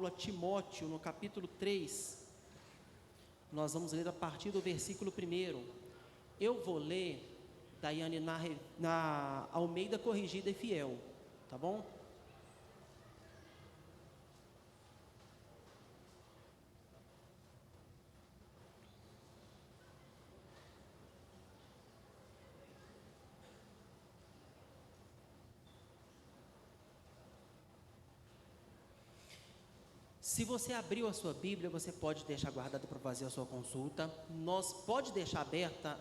a Timóteo, no capítulo 3, nós vamos ler a partir do versículo 1. Eu vou ler, Daiane, na Almeida Corrigida e Fiel, tá bom? Se você abriu a sua Bíblia, você pode deixar guardada para fazer a sua consulta. Pode deixar aberta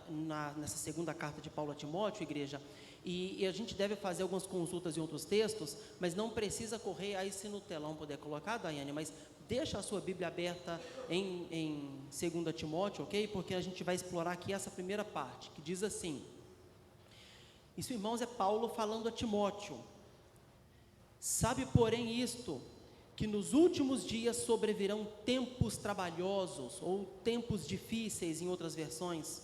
nessa segunda carta de Paulo a Timóteo, igreja, e a gente deve fazer algumas consultas em outros textos, mas não precisa correr aí se no telão puder colocar, Daiane, mas deixa a sua Bíblia aberta em 2 Timóteo, ok? Porque a gente vai explorar aqui essa primeira parte, que diz assim: isso, irmãos, é Paulo falando a Timóteo. Sabe, porém, isto, que nos últimos dias sobrevirão tempos trabalhosos, ou tempos difíceis em outras versões,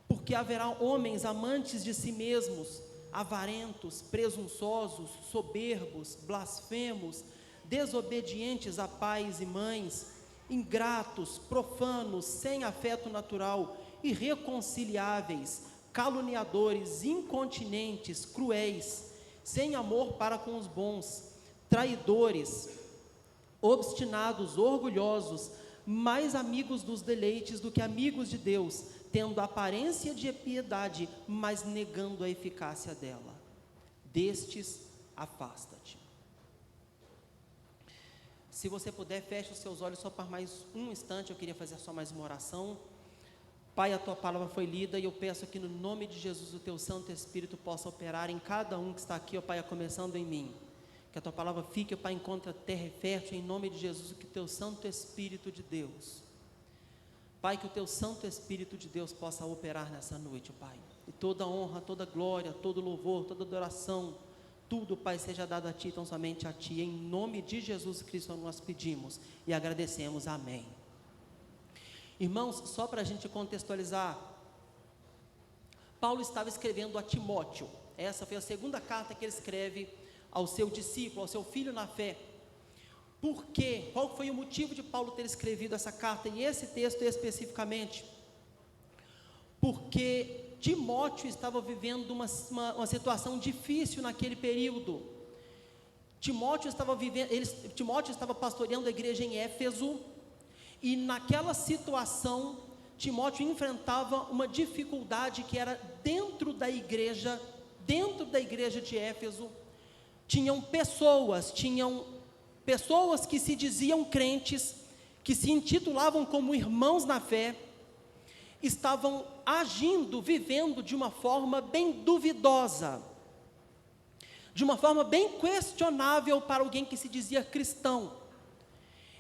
porque haverá homens amantes de si mesmos, avarentos, presunçosos, soberbos, blasfemos, desobedientes a pais e mães, ingratos, profanos, sem afeto natural, irreconciliáveis, caluniadores, incontinentes, cruéis, sem amor para com os bons, traidores, obstinados, orgulhosos, mais amigos dos deleites do que amigos de Deus, tendo aparência de piedade, mas negando a eficácia dela. Destes, afasta-te. Se você puder, feche os seus olhos só por mais um instante. Eu queria fazer só mais uma oração. Pai, a tua palavra foi lida e eu peço que no nome de Jesus o teu Santo Espírito possa operar em cada um que está aqui, ó Pai, começando em mim. Que a tua palavra fique, Pai, encontra terra fértil, em nome de Jesus, que o teu Santo Espírito de Deus, Pai, que o teu Santo Espírito de Deus possa operar nessa noite, Pai, e toda honra, toda glória, todo louvor, toda adoração, tudo, Pai, seja dado a Ti, tão somente a Ti, em nome de Jesus Cristo nós pedimos e agradecemos, amém. Irmãos, só para a gente contextualizar, Paulo estava escrevendo a Timóteo. Essa foi a segunda carta que ele escreve ao seu discípulo, ao seu filho na fé. Por quê? Qual foi o motivo de Paulo ter escrevido essa carta, e esse texto especificamente? Porque Timóteo estava vivendo uma situação difícil naquele período. Timóteo estava pastoreando a igreja em Éfeso, e naquela situação, Timóteo enfrentava uma dificuldade que era dentro da igreja de Éfeso. Tinham pessoas que se diziam crentes, que se intitulavam como irmãos na fé, estavam agindo, vivendo de uma forma bem duvidosa, de uma forma bem questionável para alguém que se dizia cristão.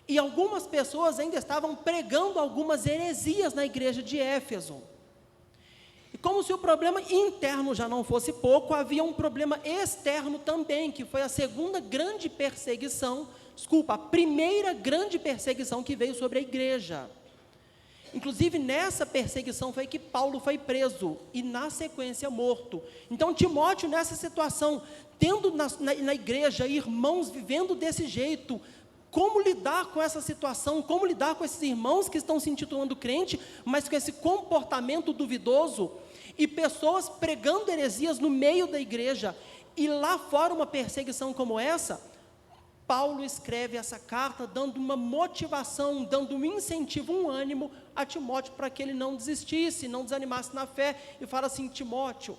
E algumas pessoas ainda estavam pregando algumas heresias na igreja de Éfeso. E como se o problema interno já não fosse pouco, havia um problema externo também, que foi a primeira grande perseguição que veio sobre a igreja. Inclusive nessa perseguição foi que Paulo foi preso e na sequência morto. Então Timóteo, nessa situação, tendo na igreja irmãos vivendo desse jeito, como lidar com essa situação, como lidar com esses irmãos que estão se intitulando crente, mas com esse comportamento duvidoso, e pessoas pregando heresias no meio da igreja, e lá fora uma perseguição como essa, Paulo escreve essa carta dando uma motivação, dando um incentivo, um ânimo a Timóteo para que ele não desistisse, não desanimasse na fé, e fala assim: Timóteo,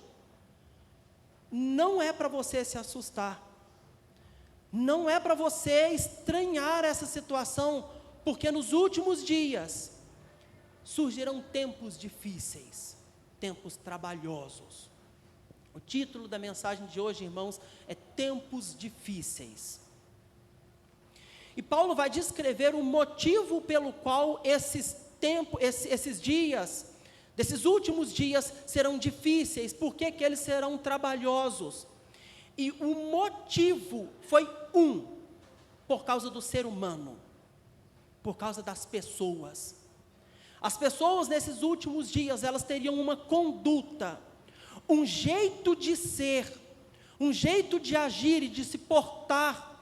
não é para você se assustar, não é para você estranhar essa situação, porque nos últimos dias surgirão tempos difíceis, tempos trabalhosos. O título da mensagem de hoje, irmãos, é Tempos Difíceis. E Paulo vai descrever o motivo pelo qual esses dias, desses últimos dias, serão difíceis, por que eles serão trabalhosos. E o motivo foi por causa do ser humano, por causa das pessoas. As pessoas nesses últimos dias, elas teriam uma conduta, um jeito de ser, um jeito de agir e de se portar,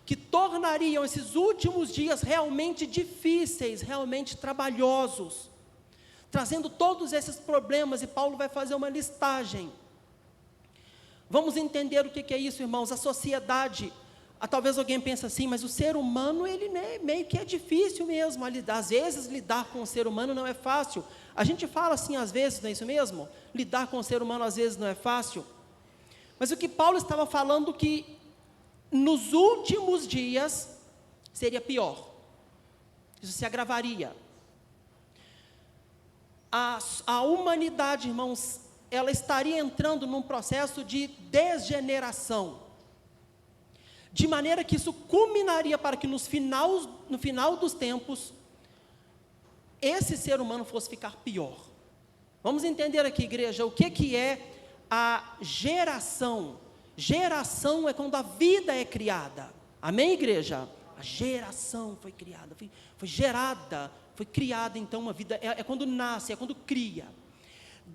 que tornariam esses últimos dias realmente difíceis, realmente trabalhosos, trazendo todos esses problemas, e Paulo vai fazer uma listagem. Vamos entender o que é isso, irmãos. A sociedade, talvez alguém pense assim, mas o ser humano, ele meio que é difícil mesmo, às vezes lidar com o ser humano não é fácil. A gente fala assim às vezes, não é isso mesmo? Lidar com o ser humano às vezes não é fácil. Mas o que Paulo estava falando, que nos últimos dias seria pior, isso se agravaria. A humanidade, irmãos, ela estaria entrando num processo de degeneração, de maneira que isso culminaria para que no final dos tempos, esse ser humano fosse ficar pior. Vamos entender aqui, igreja, o que é a geração. Geração é quando a vida é criada. Amém, igreja? A geração foi criada, foi gerada, foi criada, então uma vida, é quando nasce, é quando cria.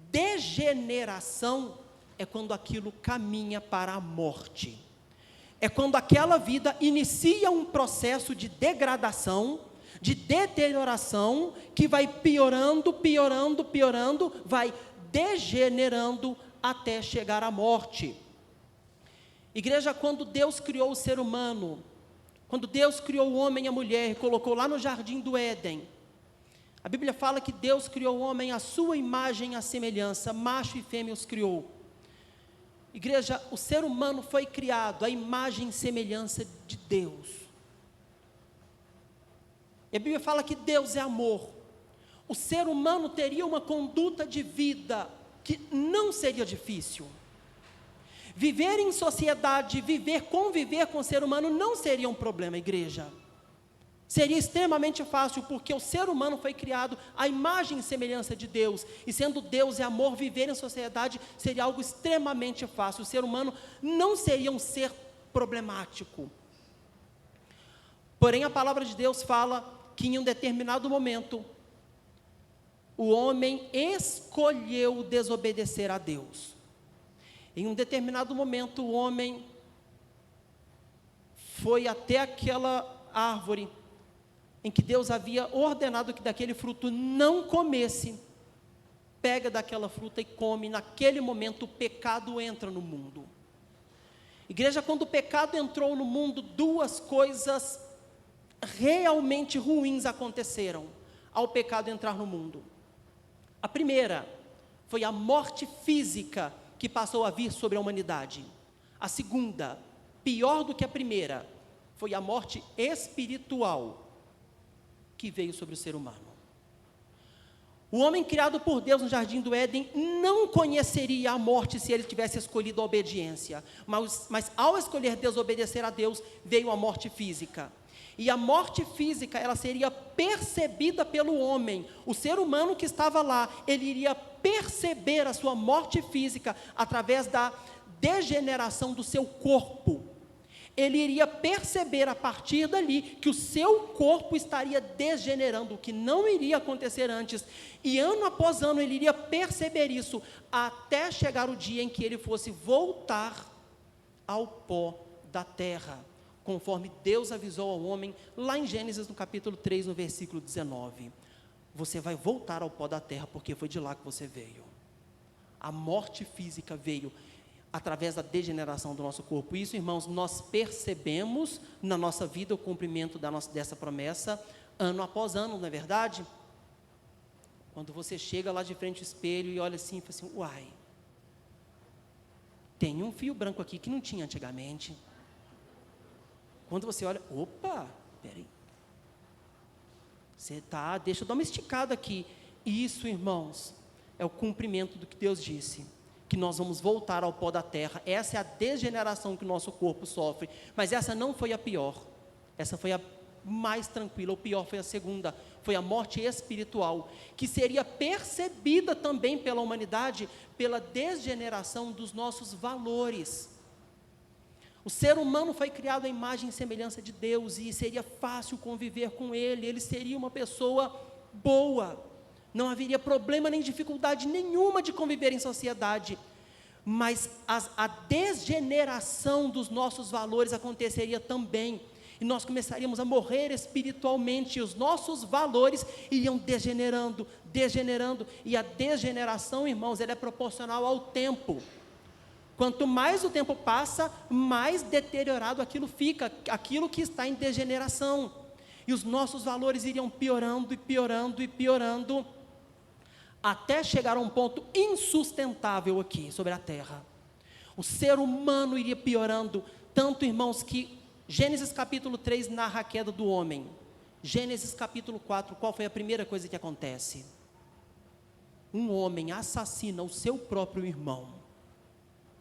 Degeneração é quando aquilo caminha para a morte. É quando aquela vida inicia um processo de degradação, de deterioração, que vai piorando, piorando, piorando, vai degenerando até chegar à morte. Igreja, quando Deus criou o ser humano, quando Deus criou o homem e a mulher, e colocou lá no jardim do Éden, a Bíblia fala que Deus criou o homem à sua imagem e à semelhança, macho e fêmea os criou. Igreja, o ser humano foi criado à imagem e semelhança de Deus. E a Bíblia fala que Deus é amor. O ser humano teria uma conduta de vida que não seria difícil. Viver em sociedade, conviver com o ser humano não seria um problema, igreja. Seria extremamente fácil, porque o ser humano foi criado à imagem e semelhança de Deus, e sendo Deus é amor, viver em sociedade seria algo extremamente fácil. O ser humano não seria um ser problemático. Porém, a palavra de Deus fala que em um determinado momento, o homem escolheu desobedecer a Deus. Em um determinado momento, o homem foi até aquela árvore em que Deus havia ordenado que daquele fruto não comesse, pega daquela fruta e come. Naquele momento o pecado entra no mundo. Igreja, quando o pecado entrou no mundo, duas coisas realmente ruins aconteceram ao pecado entrar no mundo. A primeira foi a morte física que passou a vir sobre a humanidade. A segunda, pior do que a primeira, foi a morte espiritual que veio sobre o ser humano. O homem criado por Deus no jardim do Éden não conheceria a morte se ele tivesse escolhido a obediência, mas ao escolher desobedecer a Deus, veio a morte física. E a morte física, ela seria percebida pelo homem. O ser humano que estava lá, ele iria perceber a sua morte física através da degeneração do seu corpo. Ele iria perceber a partir dali que o seu corpo estaria degenerando, o que não iria acontecer antes. E ano após ano ele iria perceber isso, até chegar o dia em que ele fosse voltar ao pó da terra, conforme Deus avisou ao homem, lá em Gênesis, no capítulo 3, no versículo 19. Você vai voltar ao pó da terra, porque foi de lá que você veio. A morte física veio através da degeneração do nosso corpo. Isso, irmãos, nós percebemos na nossa vida o cumprimento dessa promessa, ano após ano, não é verdade? Quando você chega lá de frente ao espelho e olha assim, e fala assim, uai, tem um fio branco aqui que não tinha antigamente. Quando você olha, opa, peraí, deixa eu dar uma esticada aqui. Isso, irmãos, é o cumprimento do que Deus disse, que nós vamos voltar ao pó da terra. Essa é a degeneração que o nosso corpo sofre, mas essa não foi a pior, essa foi a mais tranquila. O pior foi a segunda, foi a morte espiritual, que seria percebida também pela humanidade, pela degeneração dos nossos valores. O ser humano foi criado à imagem e semelhança de Deus, e seria fácil conviver com ele seria uma pessoa boa, não haveria problema nem dificuldade nenhuma de conviver em sociedade, mas a degeneração dos nossos valores aconteceria também, e nós começaríamos a morrer espiritualmente, e os nossos valores iriam degenerando, e a degeneração, irmãos, ela é proporcional ao tempo. Quanto mais o tempo passa, mais deteriorado aquilo fica, aquilo que está em degeneração, e os nossos valores iriam piorando, até chegar a um ponto insustentável aqui sobre a terra. O ser humano iria piorando, tanto, irmãos, que Gênesis capítulo 3 narra a queda do homem. Gênesis capítulo 4, qual foi a primeira coisa que acontece? Um homem assassina o seu próprio irmão,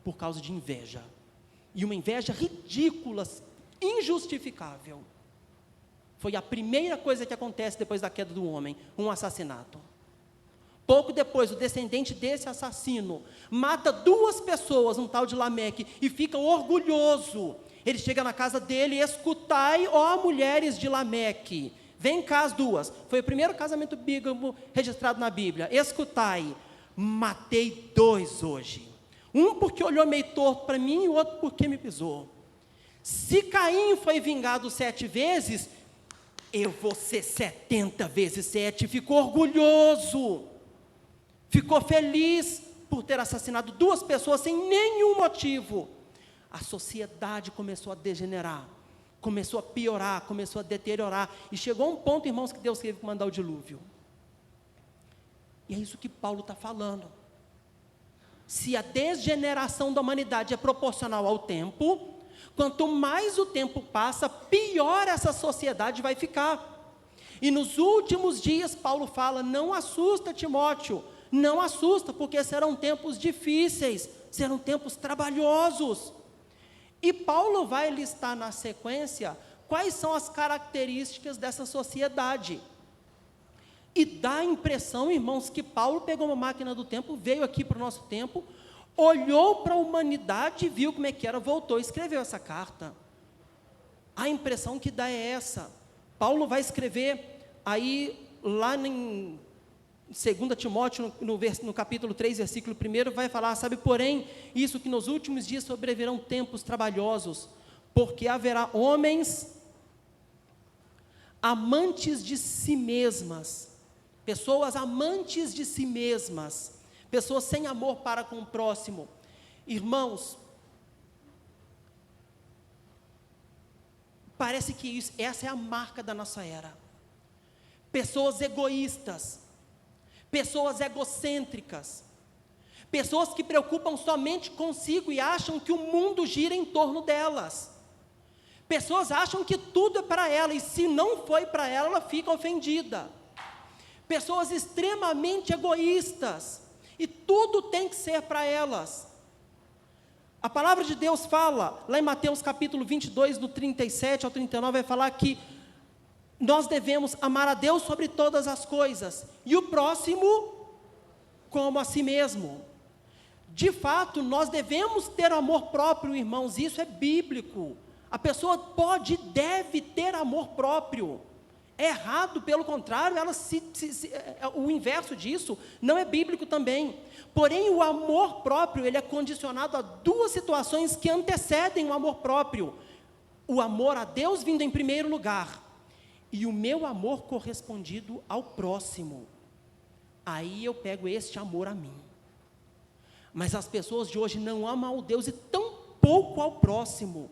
por causa de inveja, e uma inveja ridícula, injustificável. Foi a primeira coisa que acontece depois da queda do homem, um assassinato. Pouco depois, o descendente desse assassino mata 2 pessoas, um tal de Lameque, e fica orgulhoso. Ele chega na casa dele: escutai, ó mulheres de Lameque, vem cá as 2. Foi o primeiro casamento bíblico registrado na Bíblia. Escutai, matei 2 hoje. Um porque olhou meio torto para mim, e o outro porque me pisou. Se Caim foi vingado 7 vezes, eu vou ser 70 vezes 7. Ficou orgulhoso, ficou feliz por ter assassinado 2 pessoas sem nenhum motivo. A sociedade começou a degenerar, começou a piorar, começou a deteriorar, e chegou a um ponto, irmãos, que Deus teve que mandar o dilúvio. E é isso que Paulo está falando. Se a degeneração da humanidade é proporcional ao tempo, quanto mais o tempo passa, pior essa sociedade vai ficar. E nos últimos dias, Paulo fala: não assusta, Timóteo, não assusta, porque serão tempos difíceis, serão tempos trabalhosos. E Paulo vai listar na sequência quais são as características dessa sociedade. E dá a impressão, irmãos, que Paulo pegou uma máquina do tempo, veio aqui para o nosso tempo, olhou para a humanidade, viu como é que era, voltou e escreveu essa carta. A impressão que dá é essa. Paulo vai escrever aí, lá em 2 Timóteo, no capítulo 3, versículo 1, vai falar: sabe, porém, isso que nos últimos dias sobrevirão tempos trabalhosos, porque haverá homens amantes de si mesmas, pessoas amantes de si mesmas, pessoas sem amor para com o próximo. Irmãos, parece que essa é a marca da nossa era. Pessoas egoístas, pessoas egocêntricas, pessoas que preocupam somente consigo e acham que o mundo gira em torno delas. Pessoas acham que tudo é para ela, e se não foi para ela, ela fica ofendida. Pessoas extremamente egoístas, e tudo tem que ser para elas. A palavra de Deus fala, lá em Mateus capítulo 22, do 37 ao 39, vai falar que nós devemos amar a Deus sobre todas as coisas, e o próximo como a si mesmo. De fato, nós devemos ter amor próprio, irmãos, isso é bíblico. A pessoa pode e deve ter amor próprio. É errado, pelo contrário, o inverso disso não é bíblico também. Porém, o amor próprio, ele é condicionado a 2 situações que antecedem o amor próprio. O amor a Deus vindo em primeiro lugar, e o meu amor correspondido ao próximo. Aí eu pego este amor a mim. Mas as pessoas de hoje não amam ao Deus e tão pouco ao próximo,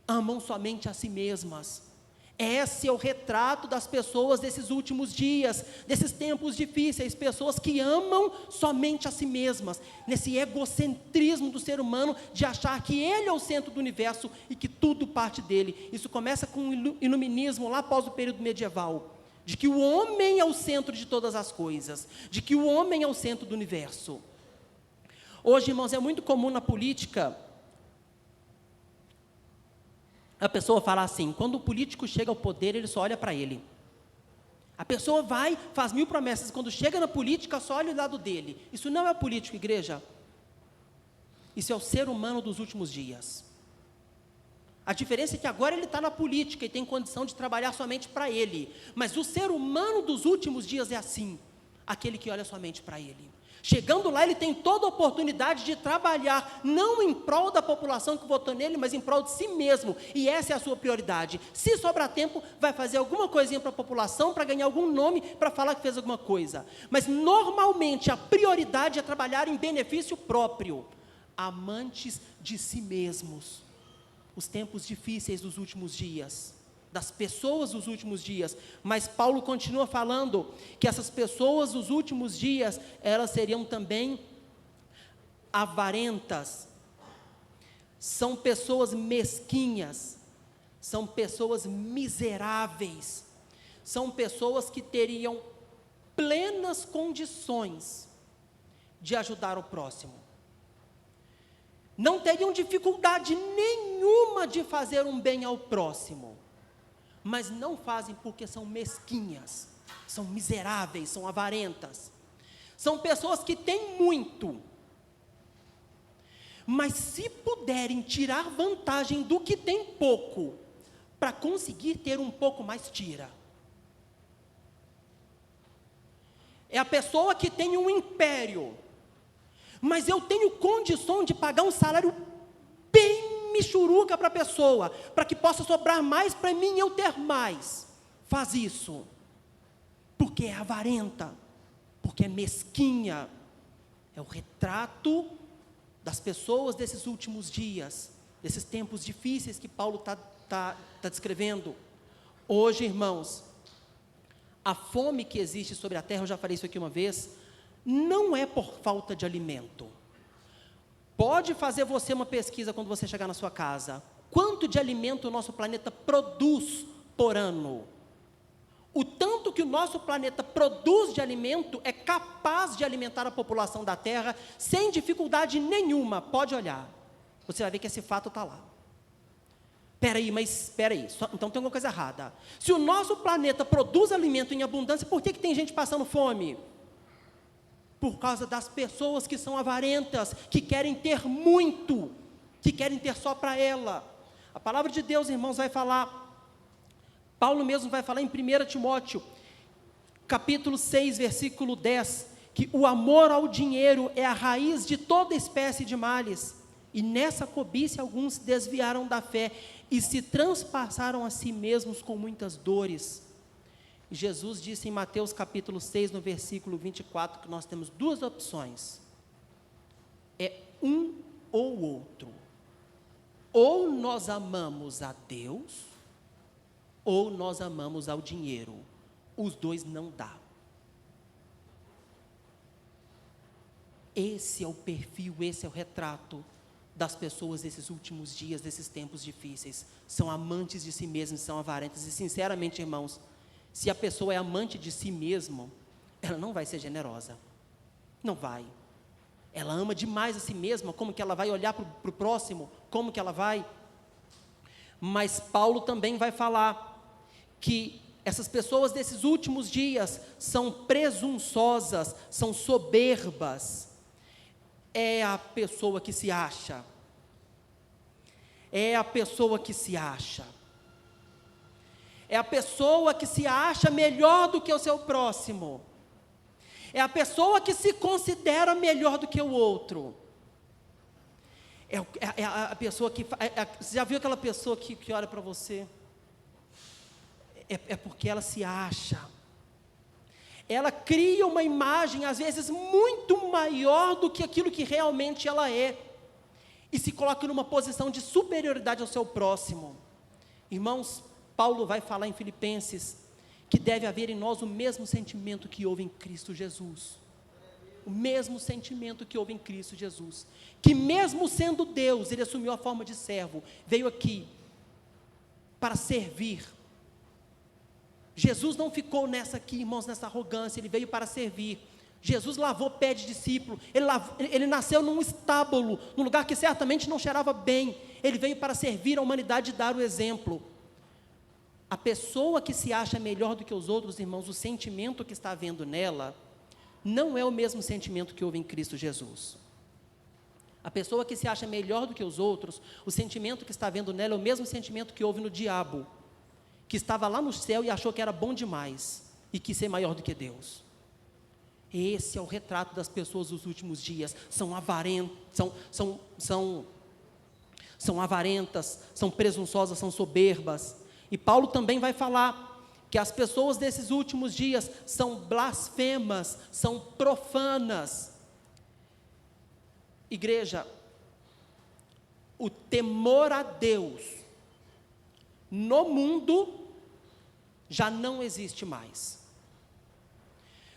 amam somente a si mesmas. Esse é o retrato das pessoas desses últimos dias, desses tempos difíceis, pessoas que amam somente a si mesmas, nesse egocentrismo do ser humano, de achar que ele é o centro do universo e que tudo parte dele. Isso começa com o iluminismo, lá após o período medieval, de que o homem é o centro de todas as coisas, de que o homem é o centro do universo. Hoje, irmãos, é muito comum na política a pessoa falar assim: quando o político chega ao poder, ele só olha para ele. A pessoa vai, faz 1000 promessas, quando chega na política, só olha o lado dele. Isso não é político, igreja. Isso é o ser humano dos últimos dias. A diferença é que agora ele está na política e tem condição de trabalhar somente para ele. Mas o ser humano dos últimos dias é assim, aquele que olha somente para ele. Chegando lá, ele tem toda a oportunidade de trabalhar, não em prol da população que votou nele, mas em prol de si mesmo, e essa é a sua prioridade. Se sobrar tempo, vai fazer alguma coisinha para a população, para ganhar algum nome, para falar que fez alguma coisa. Mas, normalmente, a prioridade é trabalhar em benefício próprio, amantes de si mesmos. Os tempos difíceis dos últimos dias, das pessoas dos últimos dias, mas Paulo continua falando que essas pessoas dos últimos dias, elas seriam também avarentas, são pessoas mesquinhas, são pessoas miseráveis, são pessoas que teriam plenas condições de ajudar o próximo, não teriam dificuldade nenhuma de fazer um bem ao próximo, mas não fazem porque são mesquinhas, são miseráveis, são avarentas. São pessoas que têm muito, mas se puderem tirar vantagem do que tem pouco, para conseguir ter um pouco mais, tira. É a pessoa que tem um império, mas eu tenho condição de pagar um salário bem michuruca para a pessoa, para que possa sobrar mais para mim e eu ter mais. Faz isso, porque é avarenta, porque é mesquinha. É o retrato das pessoas desses últimos dias, desses tempos difíceis que Paulo está descrevendo. Hoje, irmãos, a fome que existe sobre a terra, eu já falei isso aqui uma vez, não é por falta de alimento. Pode fazer você uma pesquisa quando você chegar na sua casa. Quanto de alimento o nosso planeta produz por ano? O tanto que o nosso planeta produz de alimento é capaz de alimentar a população da Terra sem dificuldade nenhuma. Pode olhar. Você vai ver que esse fato está lá. Espera aí, então tem alguma coisa errada. Se o nosso planeta produz alimento em abundância, por que tem gente passando fome? Por causa das pessoas que são avarentas, que querem ter muito, que querem ter só para ela. A palavra de Deus, irmãos, vai falar, Paulo mesmo vai falar em 1 Timóteo, capítulo 6, versículo 10, que o amor ao dinheiro é a raiz de toda espécie de males, e nessa cobiça alguns se desviaram da fé, e se transpassaram a si mesmos com muitas dores. Jesus disse em Mateus capítulo 6, no versículo 24, que nós temos duas opções. É um ou outro. Ou nós amamos a Deus, ou nós amamos ao dinheiro. Os dois não dá. Esse é o perfil, esse é o retrato das pessoas desses últimos dias, desses tempos difíceis. São amantes de si mesmos, são avarentas. E sinceramente, irmãos, se a pessoa é amante de si mesmo, ela não vai ser generosa. Não vai. Ela ama demais a si mesma, como que ela vai olhar para o próximo? Como que ela vai? Mas Paulo também vai falar que essas pessoas desses últimos dias são presunçosas, são soberbas. É a pessoa que se acha. É a pessoa que se acha. É a pessoa que se acha melhor do que o seu próximo. É a pessoa que se considera melhor do que o outro. É a pessoa que... Você já viu aquela pessoa que olha para você? É porque ela se acha. Ela cria uma imagem, às vezes, muito maior do que aquilo que realmente ela é. E se coloca numa posição de superioridade ao seu próximo. Irmãos, Paulo vai falar em Filipenses que deve haver em nós o mesmo sentimento que houve em Cristo Jesus. O mesmo sentimento que houve em Cristo Jesus. Que mesmo sendo Deus, Ele assumiu a forma de servo, veio aqui para servir. Jesus não ficou nessa aqui, irmãos, nessa arrogância, Ele veio para servir. Jesus lavou pé de discípulo, ele nasceu num estábulo, num lugar que certamente não cheirava bem. Ele veio para servir a humanidade e dar o exemplo. A pessoa que se acha melhor do que os outros, irmãos, o sentimento que está havendo nela, não é o mesmo sentimento que houve em Cristo Jesus. A pessoa que se acha melhor do que os outros, o sentimento que está havendo nela é o mesmo sentimento que houve no diabo, que estava lá no céu e achou que era bom demais, e quis ser maior do que Deus. Esse é o retrato das pessoas dos últimos dias. São avarentas, são presunçosas, são soberbas. E Paulo também vai falar que as pessoas desses últimos dias são blasfemas, são profanas. Igreja, o temor a Deus no mundo já não existe mais.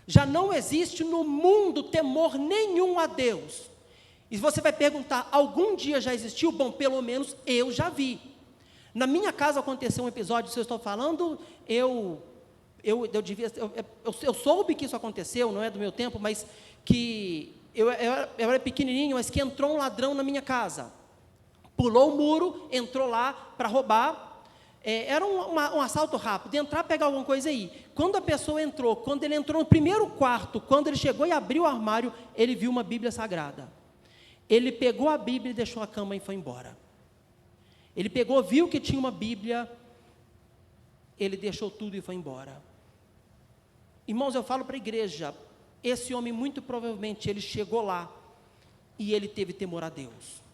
Já não existe no mundo temor nenhum a Deus. E você vai perguntar, algum dia já existiu? Bom, pelo menos eu já vi. Na minha casa aconteceu um episódio, se eu estou falando, eu soube que isso aconteceu, não é do meu tempo, mas que eu era pequenininho, mas que entrou um ladrão na minha casa. Pulou o muro, entrou lá para roubar. Era um assalto rápido, entrar, pegar alguma coisa aí. Quando a pessoa entrou, quando ele entrou no primeiro quarto, quando ele chegou e abriu o armário, ele viu uma Bíblia Sagrada. Ele pegou a Bíblia e deixou a cama e foi embora. Ele pegou, viu que tinha uma Bíblia, ele deixou tudo e foi embora. Irmãos, eu falo para a igreja, esse homem muito provavelmente, ele chegou lá e ele teve temor a Deus.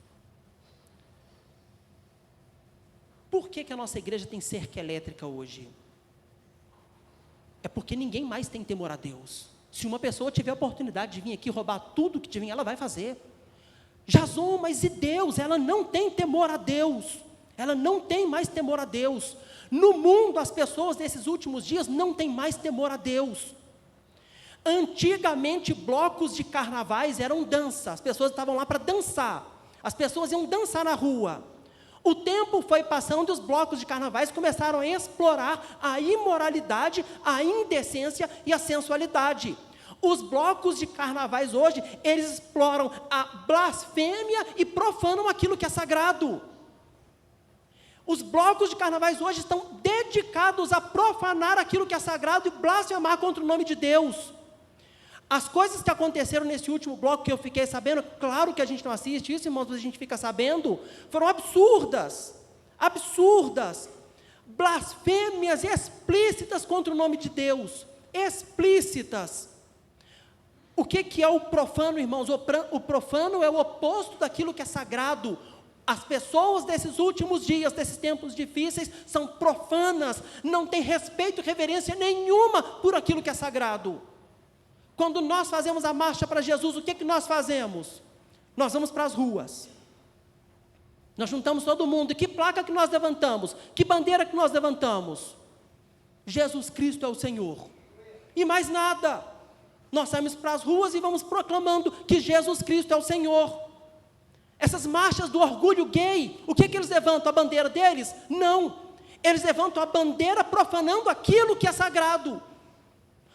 Por que a nossa igreja tem cerca elétrica hoje? É porque ninguém mais tem temor a Deus. Se uma pessoa tiver a oportunidade de vir aqui roubar tudo que tiver, ela vai fazer. Jason, mas e Deus? Ela não tem temor a Deus. Ela não tem mais temor a Deus. No mundo, as pessoas desses últimos dias não têm mais temor a Deus. Antigamente, blocos de carnavais eram dança. As pessoas estavam lá para dançar. As pessoas iam dançar na rua. O tempo foi passando e os blocos de carnavais começaram a explorar a imoralidade, a indecência e a sensualidade. Os blocos de carnavais hoje, eles exploram a blasfêmia e profanam aquilo que é sagrado. Os blocos de carnavais hoje estão dedicados a profanar aquilo que é sagrado e blasfemar contra o nome de Deus. As coisas que aconteceram nesse último bloco que eu fiquei sabendo, claro que a gente não assiste isso, irmãos, mas a gente fica sabendo, foram absurdas, blasfêmias explícitas contra o nome de Deus, explícitas. O que é o profano, irmãos? O profano é o oposto daquilo que é sagrado. As pessoas desses últimos dias, desses tempos difíceis, são profanas, não têm respeito e reverência nenhuma por aquilo que é sagrado. Quando nós fazemos a marcha para Jesus, o que nós fazemos? Nós vamos para as ruas. Nós juntamos todo mundo. E que placa que nós levantamos? Que bandeira que nós levantamos? Jesus Cristo é o Senhor. E mais nada. Nós saímos para as ruas e vamos proclamando que Jesus Cristo é o Senhor. Essas marchas do orgulho gay, o que eles levantam? A bandeira deles? Não. Eles levantam a bandeira profanando aquilo que é sagrado.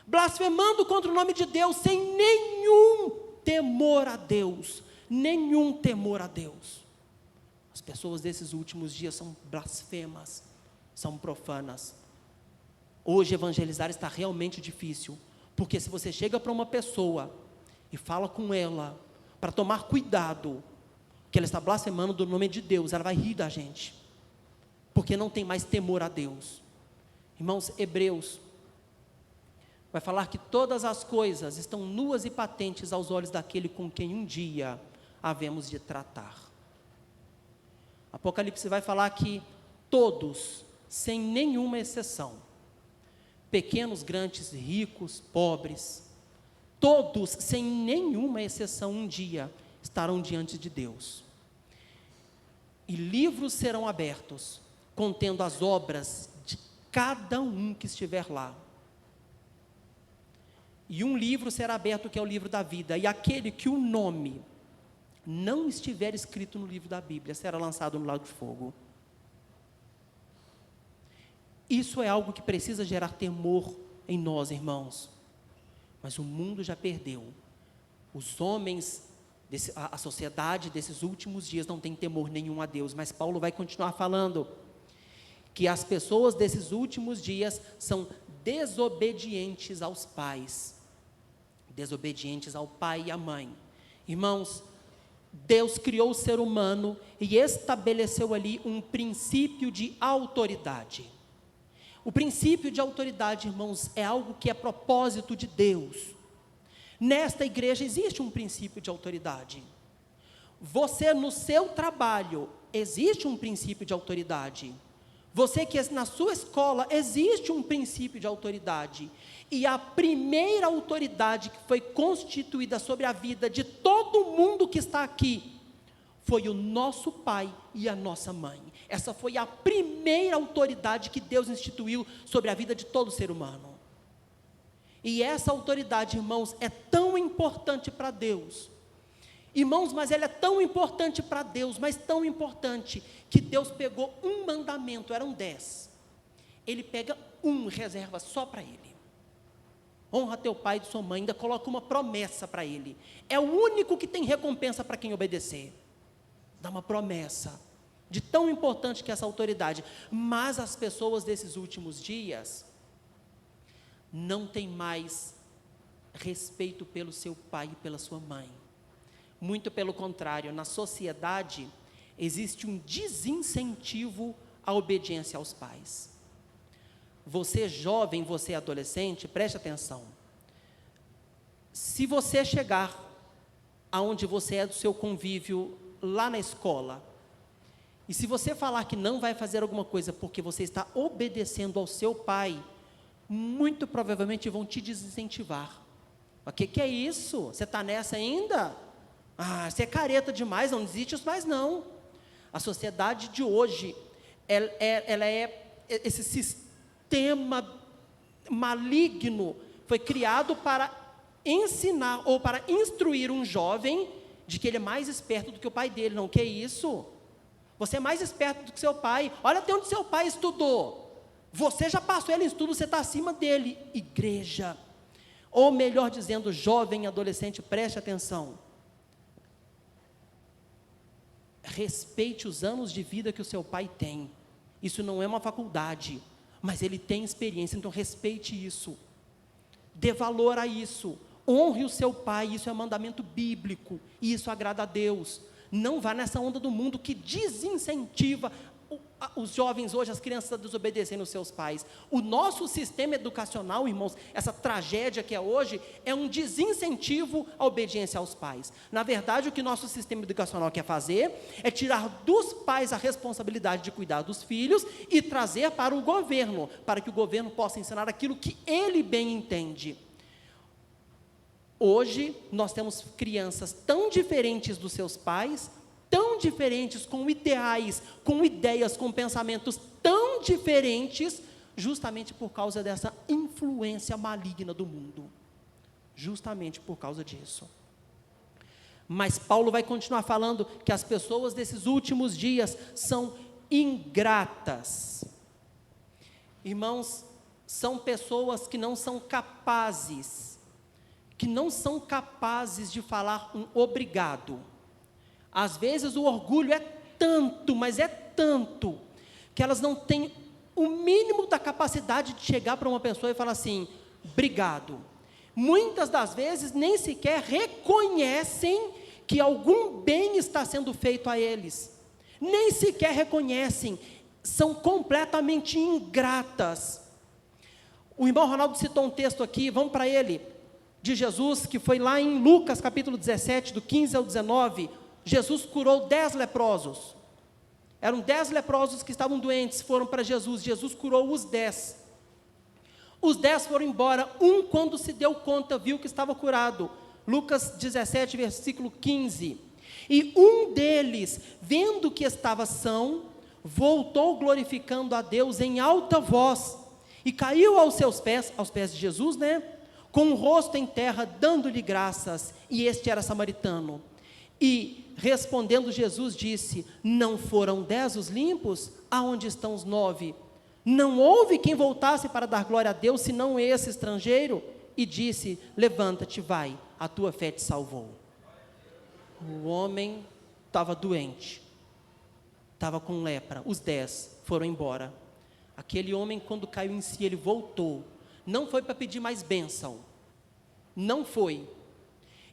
Blasfemando contra o nome de Deus, sem nenhum temor a Deus, nenhum temor a Deus. As pessoas desses últimos dias são blasfemas, são profanas. Hoje evangelizar está realmente difícil, porque se você chega para uma pessoa e fala com ela, para tomar cuidado, que ela está blasfemando do nome de Deus, ela vai rir da gente, porque não tem mais temor a Deus. Irmãos, Hebreus vai falar que todas as coisas estão nuas e patentes aos olhos daquele com quem um dia havemos de tratar. Apocalipse vai falar que todos, sem nenhuma exceção, pequenos, grandes, ricos, pobres, todos, sem nenhuma exceção, um dia estarão diante de Deus. E livros serão abertos, contendo as obras de cada um que estiver lá. E um livro será aberto, que é o livro da vida, e aquele que o nome não estiver escrito no livro da Bíblia, será lançado no lago de fogo. Isso é algo que precisa gerar temor em nós, irmãos. Mas o mundo já perdeu. Os homens, a sociedade desses últimos dias não tem temor nenhum a Deus, mas Paulo vai continuar falando que as pessoas desses últimos dias são desobedientes aos pais, desobedientes ao pai e à mãe. Irmãos, Deus criou o ser humano e estabeleceu ali um princípio de autoridade. O princípio de autoridade, irmãos, é algo que é propósito de Deus. Nesta igreja existe um princípio de autoridade. Você, no seu trabalho, existe um princípio de autoridade. Você que na sua escola, existe um princípio de autoridade. E a primeira autoridade que foi constituída sobre a vida de todo mundo que está aqui, foi o nosso pai e a nossa mãe. Essa foi a primeira autoridade que Deus instituiu sobre a vida de todo ser humano. E essa autoridade, irmãos, é tão importante para Deus. Irmãos, mas ela é tão importante para Deus, mas tão importante, que Deus pegou um mandamento, eram 10. Ele pega um, reserva só para ele. Honra teu pai e sua mãe, ainda coloca uma promessa para ele. É o único que tem recompensa para quem obedecer. Dá uma promessa, de tão importante que é essa autoridade. Mas as pessoas desses últimos dias, não têm mais respeito pelo seu pai e pela sua mãe. Muito pelo contrário, na sociedade, existe um desincentivo à obediência aos pais. Você jovem, você adolescente, preste atenção. Se você chegar aonde você é do seu convívio, lá na escola, e se você falar que não vai fazer alguma coisa porque você está obedecendo ao seu pai, muito provavelmente vão te desincentivar. O que é isso? Você está nessa ainda? Você é careta demais, não desiste mais não. A sociedade de hoje, ela é esse sistema maligno, foi criado para ensinar ou para instruir um jovem de que ele é mais esperto do que o pai dele. Não, que é isso? Você é mais esperto do que seu pai. Olha até onde seu pai estudou. Você já passou ele em estudo, você está acima dele. Igreja, ou melhor dizendo, jovem, adolescente, preste atenção. Respeite os anos de vida que o seu pai tem. Isso não é uma faculdade, mas ele tem experiência, então respeite isso. Dê valor a isso. Honre o seu pai, isso é mandamento bíblico, e isso agrada a Deus. Não vá nessa onda do mundo que desincentiva os jovens hoje, as crianças, a desobedecerem os seus pais. O nosso sistema educacional, irmãos, essa tragédia que é hoje, é um desincentivo à obediência aos pais. Na verdade, o que nosso sistema educacional quer fazer, é tirar dos pais a responsabilidade de cuidar dos filhos, e trazer para o governo, para que o governo possa ensinar aquilo que ele bem entende. Hoje, nós temos crianças tão diferentes dos seus pais, tão diferentes, com ideais, com ideias, com pensamentos tão diferentes, justamente por causa dessa influência maligna do mundo. Justamente por causa disso. Mas Paulo vai continuar falando que as pessoas desses últimos dias são ingratas. Irmãos, são pessoas que não são capazes de falar um obrigado. Às vezes o orgulho é tanto, mas é tanto, que elas não têm o mínimo da capacidade de chegar para uma pessoa e falar assim, obrigado. Muitas das vezes nem sequer reconhecem que algum bem está sendo feito a eles. Nem sequer reconhecem, são completamente ingratas. O irmão Ronaldo citou um texto aqui, vamos para ele, de Jesus, que foi lá em Lucas capítulo 17, do 15 ao 19, Jesus curou 10 leprosos, eram 10 leprosos que estavam doentes, foram para Jesus, Jesus curou os 10, os 10 foram embora, quando se deu conta, viu que estava curado, Lucas 17, versículo 15, e um deles, vendo que estava são, voltou glorificando a Deus em alta voz, e caiu aos pés de Jesus, com o rosto em terra, dando-lhe graças, e este era samaritano. E respondendo Jesus disse, não foram 10 os limpos? Aonde estão os 9? Não houve quem voltasse para dar glória a Deus, senão esse estrangeiro? E disse, levanta-te, vai, a tua fé te salvou. O homem estava doente, estava com lepra, os 10 foram embora. Aquele homem, quando caiu em si, ele voltou, não foi para pedir mais bênção, não foi.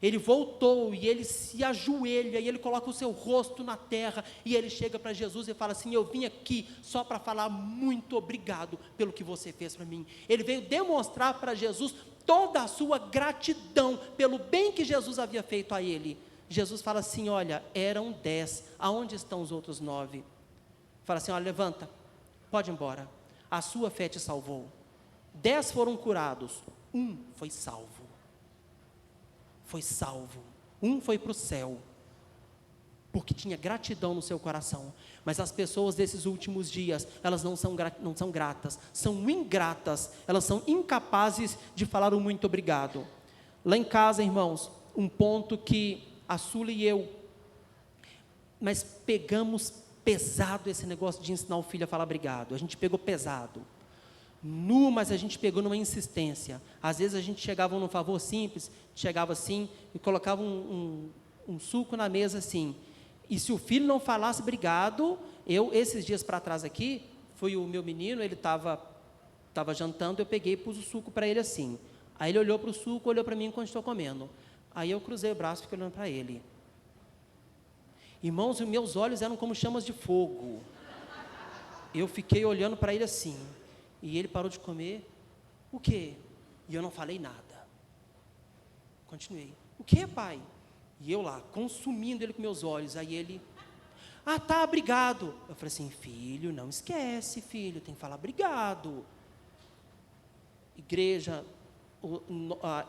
Ele voltou e ele se ajoelha, e ele coloca o seu rosto na terra, e ele chega para Jesus e fala assim, eu vim aqui só para falar muito obrigado pelo que você fez para mim. Ele veio demonstrar para Jesus toda a sua gratidão pelo bem que Jesus havia feito a ele. Jesus fala assim: olha, eram 10, aonde estão os outros 9? Fala assim: olha, levanta, pode ir embora, a sua fé te salvou. 10 foram curados, um foi salvo. Foi salvo, um foi para o céu, porque tinha gratidão no seu coração. Mas as pessoas desses últimos dias, elas não são gratas, são ingratas, elas são incapazes de falar um muito obrigado. Lá em casa, irmãos, um ponto que a Sula e eu, mas pegamos pesado esse negócio de ensinar o filho a falar obrigado. A gente pegou pesado, mas a gente pegou numa insistência. Às vezes a gente chegava num favor simples, chegava assim e colocava um suco na mesa assim. E se o filho não falasse obrigado, esses dias para trás aqui, foi o meu menino, ele estava jantando, eu peguei e pus o suco para ele assim. Aí ele olhou para o suco, olhou para mim enquanto estou comendo. Aí eu cruzei o braço e fiquei olhando para ele. Irmãos, os meus olhos eram como chamas de fogo. Eu fiquei olhando para ele assim. E ele parou de comer. O quê? E eu não falei nada. Continuei. O quê, pai? E eu lá, consumindo ele com meus olhos. Aí ele: ah, tá, obrigado. Eu falei assim: filho, não esquece, filho, tem que falar obrigado. Igreja,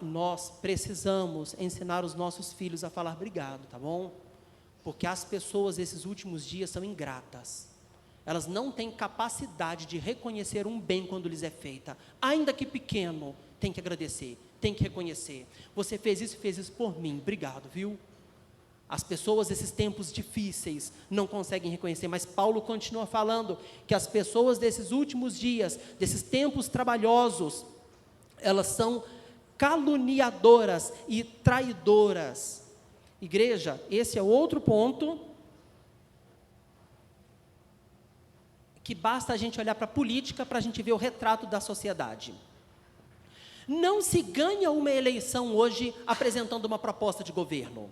nós precisamos ensinar os nossos filhos a falar obrigado, tá bom? Porque as pessoas esses últimos dias são ingratas. Elas não têm capacidade de reconhecer um bem quando lhes é feita. Ainda que pequeno, tem que agradecer, tem que reconhecer. Você fez isso por mim, obrigado, viu? As pessoas, esses tempos difíceis, não conseguem reconhecer, mas Paulo continua falando que as pessoas desses últimos dias, desses tempos trabalhosos, elas são caluniadoras e traidoras. Igreja, esse é outro ponto que basta a gente olhar para a política para a gente ver o retrato da sociedade. Não se ganha uma eleição hoje apresentando uma proposta de governo.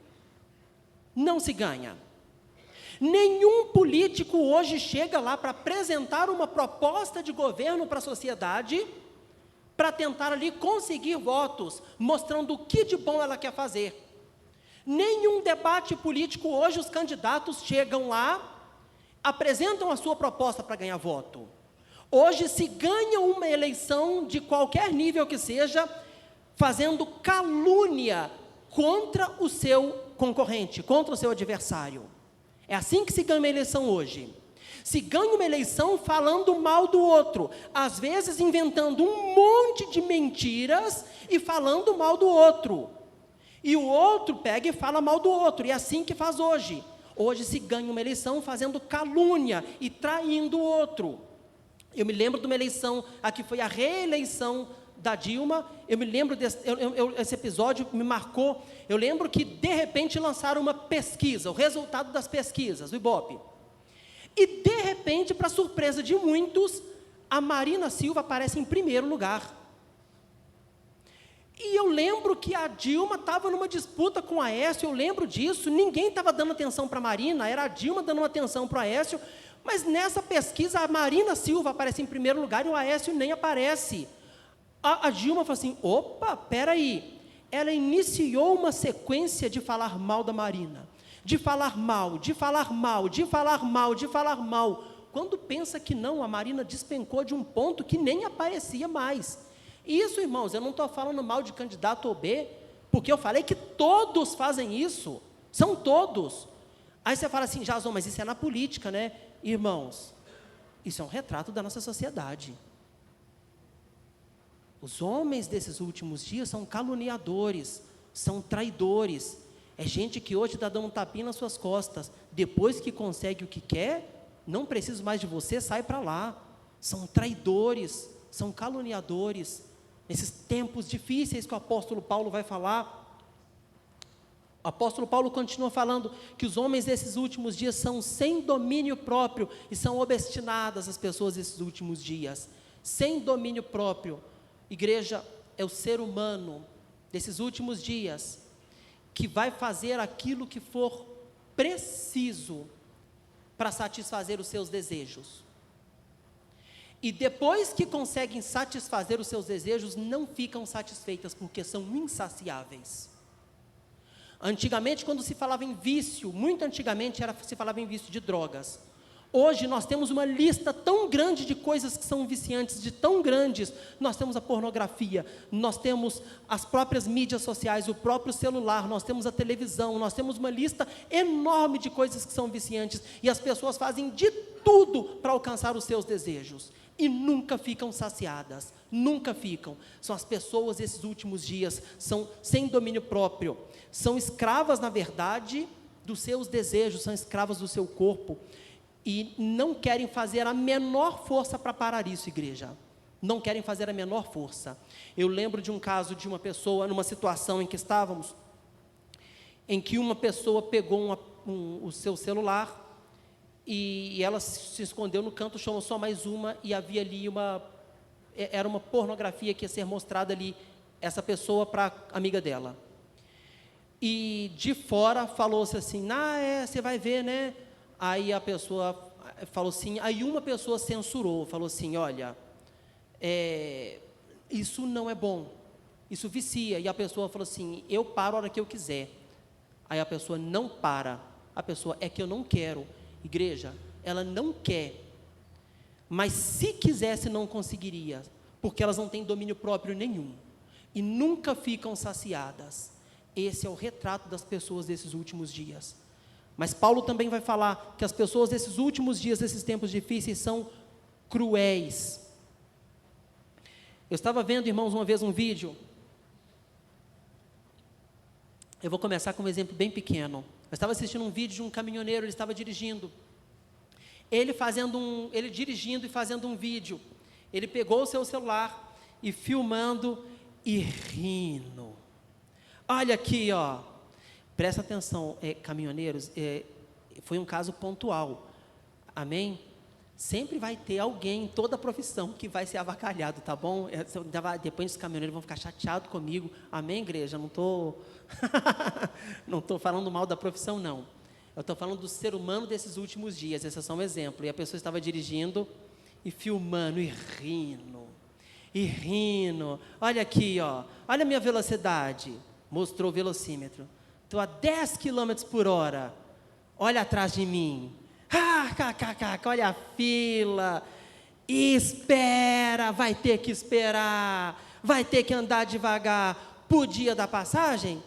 Não se ganha. Nenhum político hoje chega lá para apresentar uma proposta de governo para a sociedade, para tentar ali conseguir votos, mostrando o que de bom ela quer fazer. Nenhum debate político hoje os candidatos chegam lá, apresentam a sua proposta para ganhar voto. Hoje se ganha uma eleição de qualquer nível que seja, fazendo calúnia contra o seu concorrente, contra o seu adversário. É assim que se ganha uma eleição hoje. Se ganha uma eleição falando mal do outro, às vezes inventando um monte de mentiras e falando mal do outro. E o outro pega e fala mal do outro, e é assim que faz hoje. Hoje se ganha uma eleição fazendo calúnia e traindo o outro. Eu me lembro de uma eleição, aqui foi a reeleição da Dilma, eu me lembro esse episódio me marcou. Eu lembro que de repente lançaram uma pesquisa, o resultado das pesquisas, o Ibope. E de repente, para surpresa de muitos, a Marina Silva aparece em primeiro lugar. E eu lembro que a Dilma estava numa disputa com o Aécio, eu lembro disso, ninguém estava dando atenção para a Marina, era a Dilma dando atenção para o Aécio, mas nessa pesquisa a Marina Silva aparece em primeiro lugar e o Aécio nem aparece. A Dilma falou assim: opa, peraí, ela iniciou uma sequência de falar mal da Marina, de falar mal, de falar mal, de falar mal, de falar mal. Quando pensa que não, a Marina despencou de um ponto que nem aparecia mais. Isso, irmãos, eu não estou falando mal de candidato ou B, porque eu falei que todos fazem isso, são todos. Aí você fala assim: Jason, mas isso é na política, né? Irmãos, isso é um retrato da nossa sociedade. Os homens desses últimos dias são caluniadores, são traidores. É gente que hoje está dando um tapinha nas suas costas. Depois que consegue o que quer, não preciso mais de você, sai para lá. São traidores, são caluniadores. Nesses tempos difíceis que o apóstolo Paulo vai falar, o apóstolo Paulo continua falando que os homens desses últimos dias são sem domínio próprio e são obstinadas as pessoas desses últimos dias. Sem domínio próprio. Igreja, é o ser humano desses últimos dias que vai fazer aquilo que for preciso para satisfazer os seus desejos. E depois que conseguem satisfazer os seus desejos, não ficam satisfeitas, porque são insaciáveis. Antigamente, quando se falava em vício, muito antigamente se falava em vício de drogas. Hoje nós temos uma lista tão grande de coisas que são viciantes, de tão grandes. Nós temos a pornografia, nós temos as próprias mídias sociais, o próprio celular, nós temos a televisão, nós temos uma lista enorme de coisas que são viciantes. E as pessoas fazem de tudo para alcançar os seus desejos. E nunca ficam saciadas, nunca ficam. São as pessoas, esses últimos dias, são sem domínio próprio. São escravas, na verdade, dos seus desejos, são escravas do seu corpo. E não querem fazer a menor força para parar isso, igreja. Não querem fazer a menor força. Eu lembro de um caso de uma pessoa, numa situação em que estávamos, em que uma pessoa pegou o seu celular e ela se escondeu no canto, chamou só mais uma, e havia ali era uma pornografia que ia ser mostrada ali, essa pessoa para a amiga dela. E de fora falou-se assim, você vai ver, né? Aí a pessoa falou assim, aí uma pessoa censurou, falou assim, olha, isso não é bom, isso vicia. E a pessoa falou assim, eu paro a hora que eu quiser. Aí a pessoa não para, a pessoa, é que eu não quero. Igreja, ela não quer, mas se quisesse não conseguiria, porque elas não têm domínio próprio nenhum, e nunca ficam saciadas. Esse é o retrato das pessoas desses últimos dias. Mas Paulo também vai falar que as pessoas desses últimos dias, desses tempos difíceis, são cruéis. Eu estava vendo, irmãos, uma vez um vídeo. Eu vou começar com um exemplo bem pequeno. Eu estava assistindo um vídeo de um caminhoneiro, ele estava dirigindo. Ele dirigindo e fazendo um vídeo. Ele pegou o seu celular e filmando e rindo. Olha aqui, ó. Presta atenção, caminhoneiros, foi um caso pontual, amém? Sempre vai ter alguém em toda a profissão que vai ser avacalhado, tá bom? Depois os caminhoneiros vão ficar chateados comigo, amém, igreja? Não estou falando mal da profissão, não. Eu estou falando do ser humano desses últimos dias, esse é só um exemplo. E a pessoa estava dirigindo e filmando e rindo. Olha aqui, ó, olha a minha velocidade, mostrou o velocímetro. Estou a 10 km por hora, olha atrás de mim, olha a fila, espera, vai ter que esperar, vai ter que andar devagar. Podia dar passagem?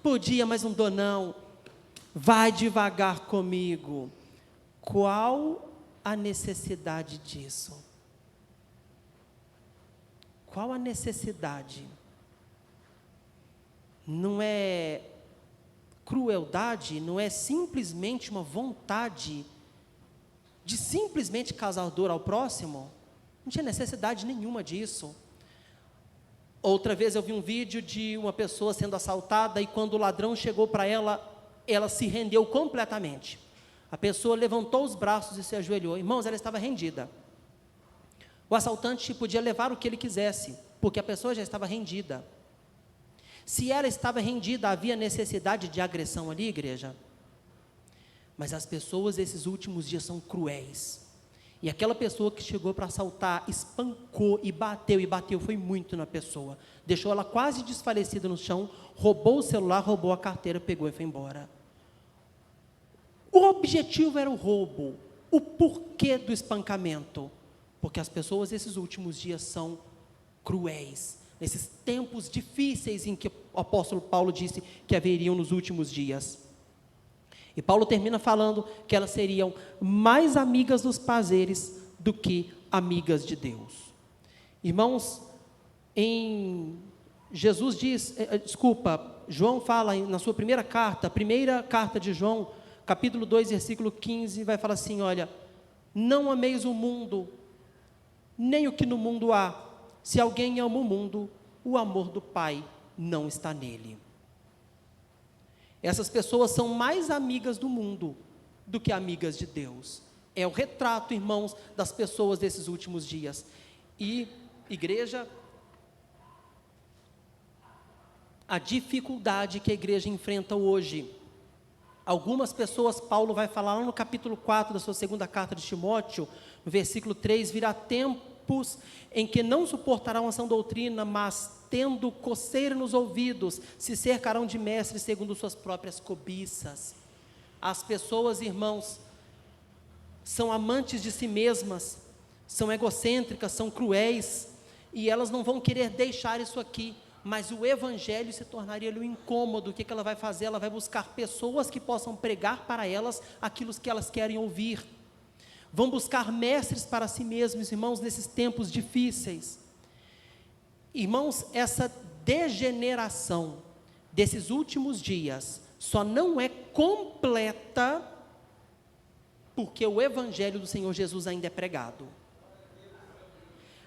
Podia, mas não dou não, vai devagar comigo. Qual a necessidade disso? Qual a necessidade? Não é crueldade, não é simplesmente uma vontade de simplesmente causar dor ao próximo? Não tinha necessidade nenhuma disso. Outra vez eu vi um vídeo de uma pessoa sendo assaltada e quando o ladrão chegou para ela, ela se rendeu completamente. A pessoa levantou os braços e se ajoelhou. Irmãos, ela estava rendida. O assaltante podia levar o que ele quisesse, porque a pessoa já estava rendida. Se ela estava rendida, havia necessidade de agressão ali, igreja? Mas as pessoas esses últimos dias são cruéis. E aquela pessoa que chegou para assaltar, espancou e bateu foi muito na pessoa. Deixou ela quase desfalecida no chão, roubou o celular, roubou a carteira, pegou e foi embora. O objetivo era o roubo. O porquê do espancamento? Porque as pessoas esses últimos dias são cruéis. Nesses tempos difíceis em que o apóstolo Paulo disse que haveriam nos últimos dias. E Paulo termina falando que elas seriam mais amigas dos prazeres do que amigas de Deus. Irmãos, João fala na sua primeira carta de João, capítulo 2, versículo 15, vai falar assim, olha, não ameis o mundo, nem o que no mundo há. Se alguém ama o mundo, o amor do Pai não está nele. Essas pessoas são mais amigas do mundo do que amigas de Deus. É o retrato, irmãos, das pessoas desses últimos dias. E, igreja, a dificuldade que a igreja enfrenta hoje. Algumas pessoas, Paulo vai falar lá no capítulo 4 da sua segunda carta de Timóteo, No versículo 3, virá tempos em que não suportarão a sã doutrina, mas, tendo coceira nos ouvidos, se cercarão de mestres segundo suas próprias cobiças. As pessoas, irmãos, são amantes de si mesmas, são egocêntricas, são cruéis, e elas não vão querer deixar isso aqui, mas o evangelho se tornaria um incômodo. O que ela vai fazer? Ela vai buscar pessoas que possam pregar para elas aquilo que elas querem ouvir. Vão buscar mestres para si mesmos, irmãos, nesses tempos difíceis. Irmãos, essa degeneração desses últimos dias só não é completa porque o evangelho do Senhor Jesus ainda é pregado.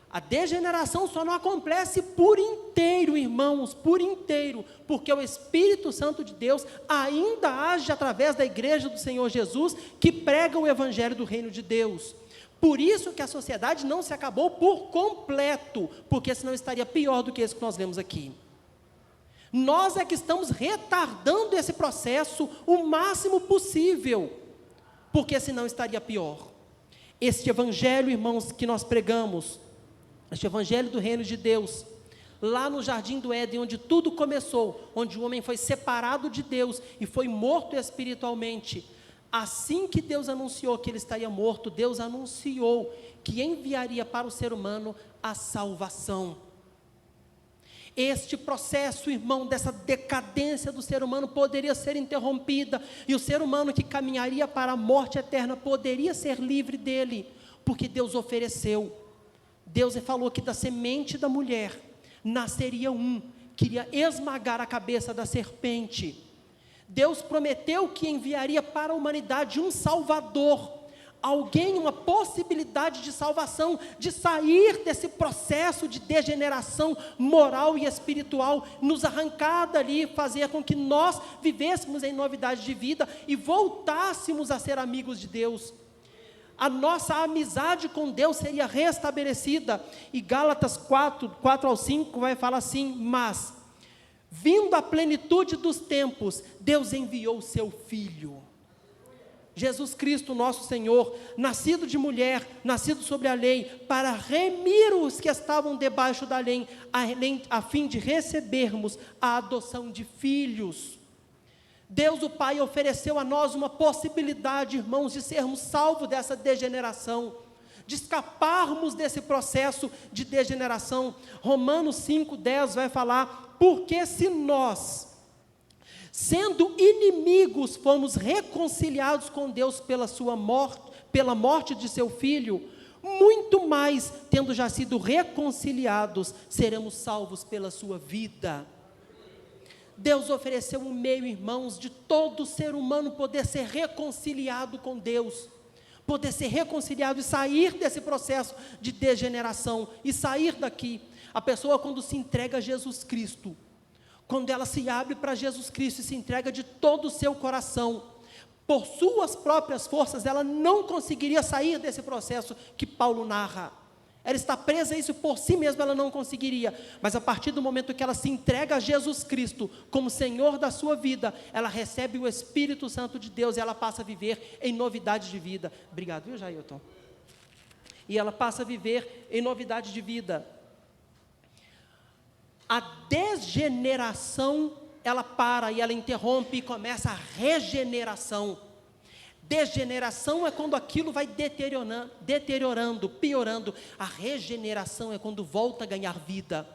A degeneração só não acontece por inteiro, irmãos, por inteiro, porque o Espírito Santo de Deus ainda age através da igreja do Senhor Jesus, que prega o evangelho do reino de Deus. Por isso que a sociedade não se acabou por completo, porque senão estaria pior do que esse que nós lemos aqui. Nós é que estamos retardando esse processo o máximo possível, porque senão estaria pior. Este evangelho, irmãos, que nós pregamos, este evangelho do reino de Deus, lá no jardim do Éden, onde tudo começou, onde o homem foi separado de Deus e foi morto espiritualmente, assim que Deus anunciou que ele estaria morto, Deus anunciou que enviaria para o ser humano a salvação. Este processo, irmão, dessa decadência do ser humano poderia ser interrompida, e o ser humano que caminharia para a morte eterna poderia ser livre dele, porque Deus ofereceu. Deus falou que da semente da mulher nasceria um, que iria esmagar a cabeça da serpente. Deus prometeu que enviaria para a humanidade um Salvador, alguém, uma possibilidade de salvação, de sair desse processo de degeneração moral e espiritual, nos arrancar dali, fazer com que nós vivêssemos em novidade de vida e voltássemos a ser amigos de Deus. A nossa amizade com Deus seria restabelecida, e Gálatas 4:4-5 vai falar assim: mas, vindo a plenitude dos tempos, Deus enviou o seu Filho, Jesus Cristo nosso Senhor, nascido de mulher, nascido sobre a lei, para remir os que estavam debaixo da lei, a fim de recebermos a adoção de filhos. Deus o Pai ofereceu a nós uma possibilidade, irmãos, de sermos salvos dessa degeneração, de escaparmos desse processo de degeneração. Romanos 5:10 vai falar: porque se nós, sendo inimigos, fomos reconciliados com Deus pela morte de seu Filho, muito mais, tendo já sido reconciliados, seremos salvos pela sua vida. Deus ofereceu um meio, irmãos, de todo ser humano poder ser reconciliado com Deus, poder ser reconciliado e sair desse processo de degeneração, e sair daqui. A pessoa, quando se entrega a Jesus Cristo, quando ela se abre para Jesus Cristo e se entrega de todo o seu coração, por suas próprias forças, ela não conseguiria sair desse processo que Paulo narra. Ela está presa a isso por si mesma, ela não conseguiria. Mas a partir do momento que ela se entrega a Jesus Cristo como Senhor da sua vida, ela recebe o Espírito Santo de Deus e ela passa a viver em novidade de vida. Obrigado, viu, Jailton? E ela passa a viver em novidade de vida. A degeneração, ela para e ela interrompe e começa a regeneração. Degeneração é quando aquilo vai deteriorando, piorando. A regeneração é quando volta a ganhar vida.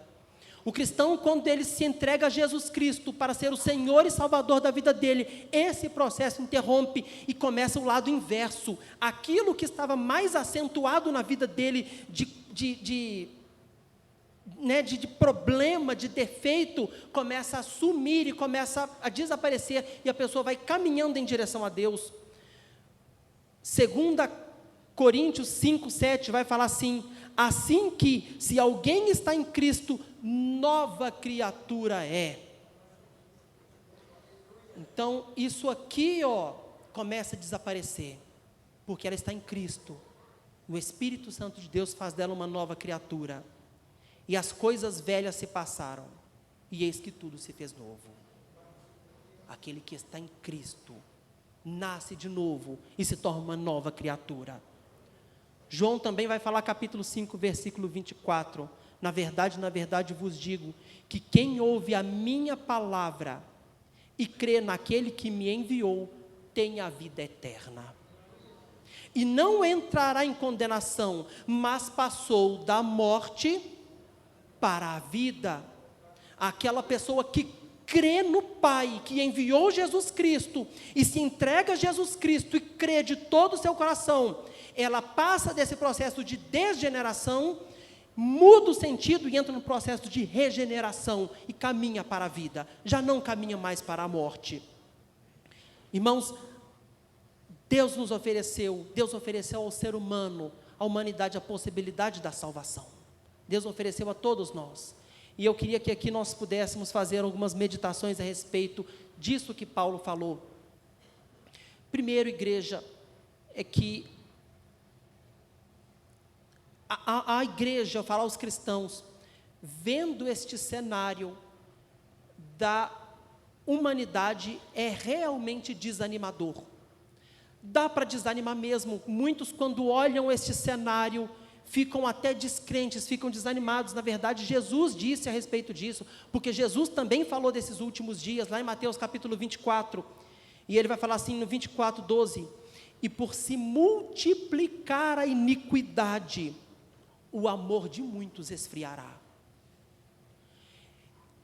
O cristão, quando ele se entrega a Jesus Cristo para ser o Senhor e Salvador da vida dele, esse processo interrompe e começa o lado inverso. Aquilo que estava mais acentuado na vida dele de problema, de defeito, começa a sumir e começa a desaparecer, e a pessoa vai caminhando em direção a Deus. 2 Coríntios 5:7 vai falar assim: assim que, se alguém está em Cristo, nova criatura é. Então, isso aqui, começa a desaparecer, porque ela está em Cristo. O Espírito Santo de Deus faz dela uma nova criatura, e as coisas velhas se passaram, e eis que tudo se fez novo. Aquele que está em Cristo nasce de novo e se torna uma nova criatura. João também vai falar, capítulo 5, versículo 24. Na verdade vos digo, que quem ouve a minha palavra e crê naquele que me enviou, tem a vida eterna. E não entrará em condenação, mas passou da morte para a vida. Aquela pessoa que crê no Pai, que enviou Jesus Cristo, e se entrega a Jesus Cristo, e crê de todo o seu coração, ela passa desse processo de degeneração, muda o sentido e entra no processo de regeneração, e caminha para a vida, já não caminha mais para a morte. Irmãos, Deus ofereceu ao ser humano, à humanidade, a possibilidade da salvação. Deus ofereceu a todos nós. E eu queria que aqui nós pudéssemos fazer algumas meditações a respeito disso que Paulo falou. Primeiro, igreja, é que a igreja, falar aos cristãos, vendo este cenário da humanidade, é realmente desanimador. Dá para desanimar mesmo. Muitos, quando olham este cenário, ficam até descrentes, ficam desanimados. Na verdade, Jesus disse a respeito disso, porque Jesus também falou desses últimos dias, lá em Mateus capítulo 24, e ele vai falar assim no 24, 12, e por se multiplicar a iniquidade, o amor de muitos esfriará.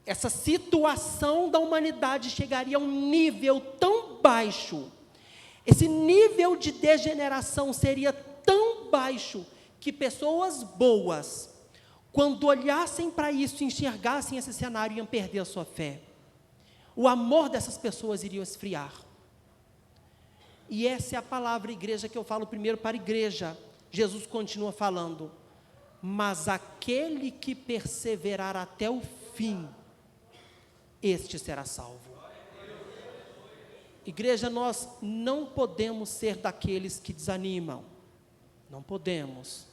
Essa situação da humanidade chegaria a um nível tão baixo, esse nível de degeneração seria tão baixo, que pessoas boas, quando olhassem para isso, enxergassem esse cenário, iam perder a sua fé. O amor dessas pessoas iria esfriar. E essa é a palavra igreja que eu falo primeiro para a igreja. Jesus continua falando, mas aquele que perseverar até o fim, este será salvo. Igreja, nós não podemos ser daqueles que desanimam. Não podemos.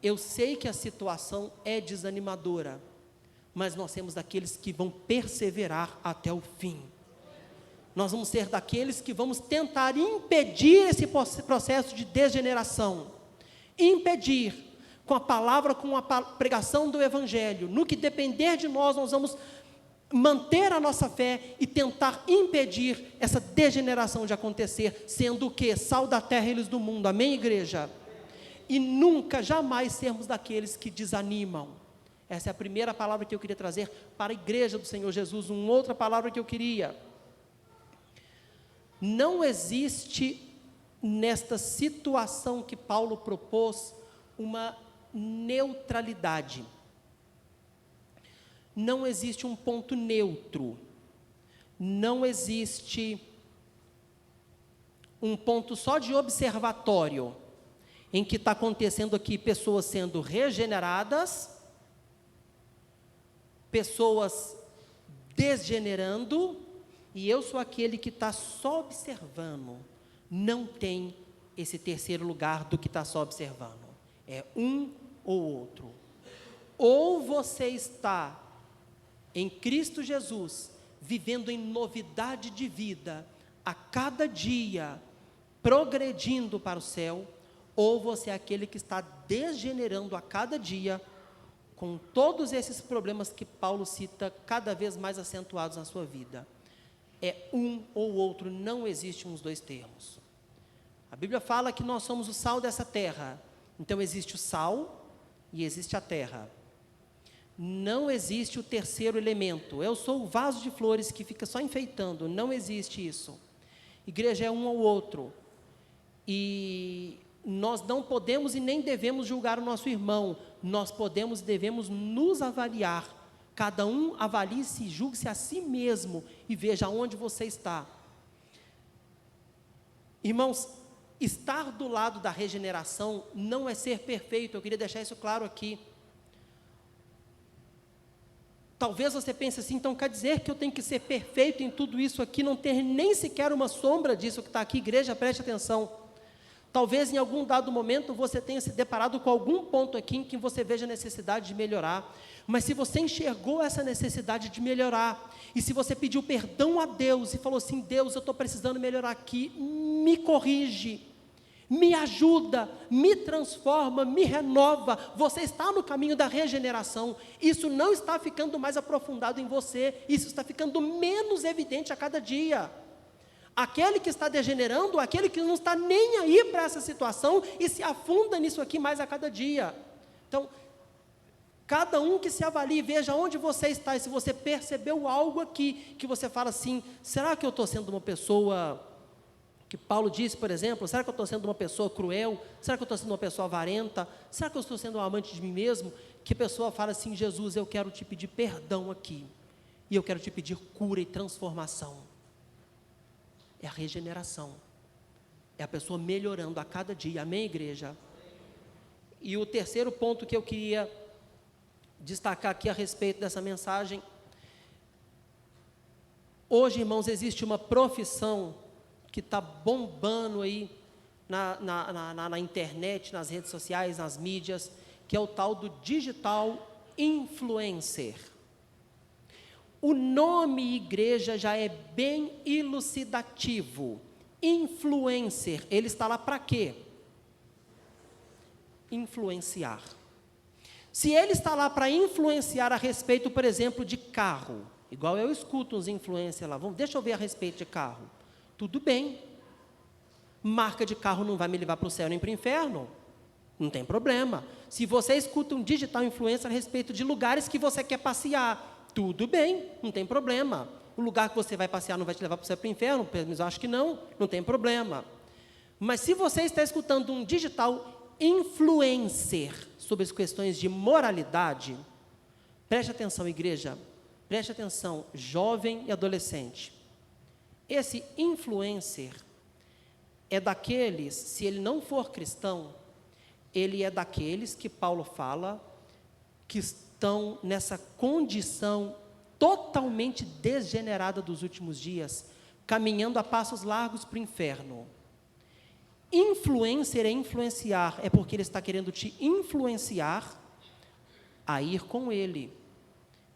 Eu sei que a situação é desanimadora, mas nós temos daqueles que vão perseverar até o fim. Nós vamos ser daqueles que vamos tentar impedir esse processo de degeneração. Impedir, com a palavra, com a pregação do Evangelho. No que depender de nós, nós vamos manter a nossa fé e tentar impedir essa degeneração de acontecer, sendo o quê? Sal da terra e luz do mundo, amém, igreja? E nunca, jamais sermos daqueles que desanimam. Essa é a primeira palavra que eu queria trazer para a igreja do Senhor Jesus. Uma outra palavra que eu queria: não existe nesta situação que Paulo propôs uma neutralidade. Não existe um ponto neutro, não existe um ponto só de observatório, em que está acontecendo aqui pessoas sendo regeneradas, pessoas desgenerando, e eu sou aquele que está só observando. Não tem esse terceiro lugar do que está só observando, é um ou outro. Ou você está em Cristo Jesus, vivendo em novidade de vida, a cada dia, progredindo para o céu, ou você é aquele que está degenerando a cada dia, com todos esses problemas que Paulo cita, cada vez mais acentuados na sua vida. É um ou outro, não existe uns dois termos. A Bíblia fala que nós somos o sal dessa terra, então existe o sal e existe a terra. Não existe o terceiro elemento. Eu sou o vaso de flores que fica só enfeitando. Não existe isso. Igreja é um ou outro. E nós não podemos e nem devemos julgar o nosso irmão. Nós podemos e devemos nos avaliar. Cada um avalie-se e julgue-se a si mesmo e veja onde você está. Irmãos, estar do lado da regeneração não é ser perfeito. Eu queria deixar isso claro aqui. Talvez você pense assim, então quer dizer que eu tenho que ser perfeito em tudo isso aqui, não ter nem sequer uma sombra disso que está aqui. Igreja, preste atenção. Talvez em algum dado momento você tenha se deparado com algum ponto aqui em que você veja a necessidade de melhorar. Mas se você enxergou essa necessidade de melhorar, e se você pediu perdão a Deus e falou assim, Deus, eu estou precisando melhorar aqui, me corrige, me ajuda, me transforma, me renova. Você está no caminho da regeneração. Isso não está ficando mais aprofundado em você, isso está ficando menos evidente a cada dia. Aquele que está degenerando, aquele que não está nem aí para essa situação e se afunda nisso aqui mais a cada dia. Então, cada um que se avalie, veja onde você está, e se você percebeu algo aqui, que você fala assim, será que eu estou sendo uma pessoa, que Paulo disse, por exemplo, será que eu estou sendo uma pessoa cruel? Será que eu estou sendo uma pessoa avarenta? Será que eu estou sendo um amante de mim mesmo? Que a pessoa fala assim, Jesus, eu quero te pedir perdão aqui, e eu quero te pedir cura e transformação. É a regeneração, é a pessoa melhorando a cada dia, amém, igreja? E o terceiro ponto que eu queria destacar aqui a respeito dessa mensagem, hoje, irmãos, existe uma profissão que está bombando aí na internet, nas redes sociais, nas mídias, que é o tal do digital influencer. O nome igreja já é bem elucidativo. Influencer, ele está lá para quê? Influenciar. Se ele está lá para influenciar a respeito, por exemplo, de carro, igual eu escuto uns influencers lá, deixa eu ver a respeito de carro. Tudo bem. Marca de carro não vai me levar para o céu nem para o inferno. Não tem problema. Se você escuta um digital influencer a respeito de lugares que você quer passear, tudo bem, não tem problema. O lugar que você vai passear não vai te levar para o céu para o inferno, mas eu acho que não tem problema. Mas se você está escutando um digital influencer sobre as questões de moralidade, preste atenção, igreja, preste atenção, jovem e adolescente. Esse influencer é daqueles, se ele não for cristão, ele é daqueles que Paulo fala que estão nessa condição totalmente degenerada dos últimos dias, caminhando a passos largos para o inferno. Influencer é influenciar, é porque ele está querendo te influenciar a ir com ele.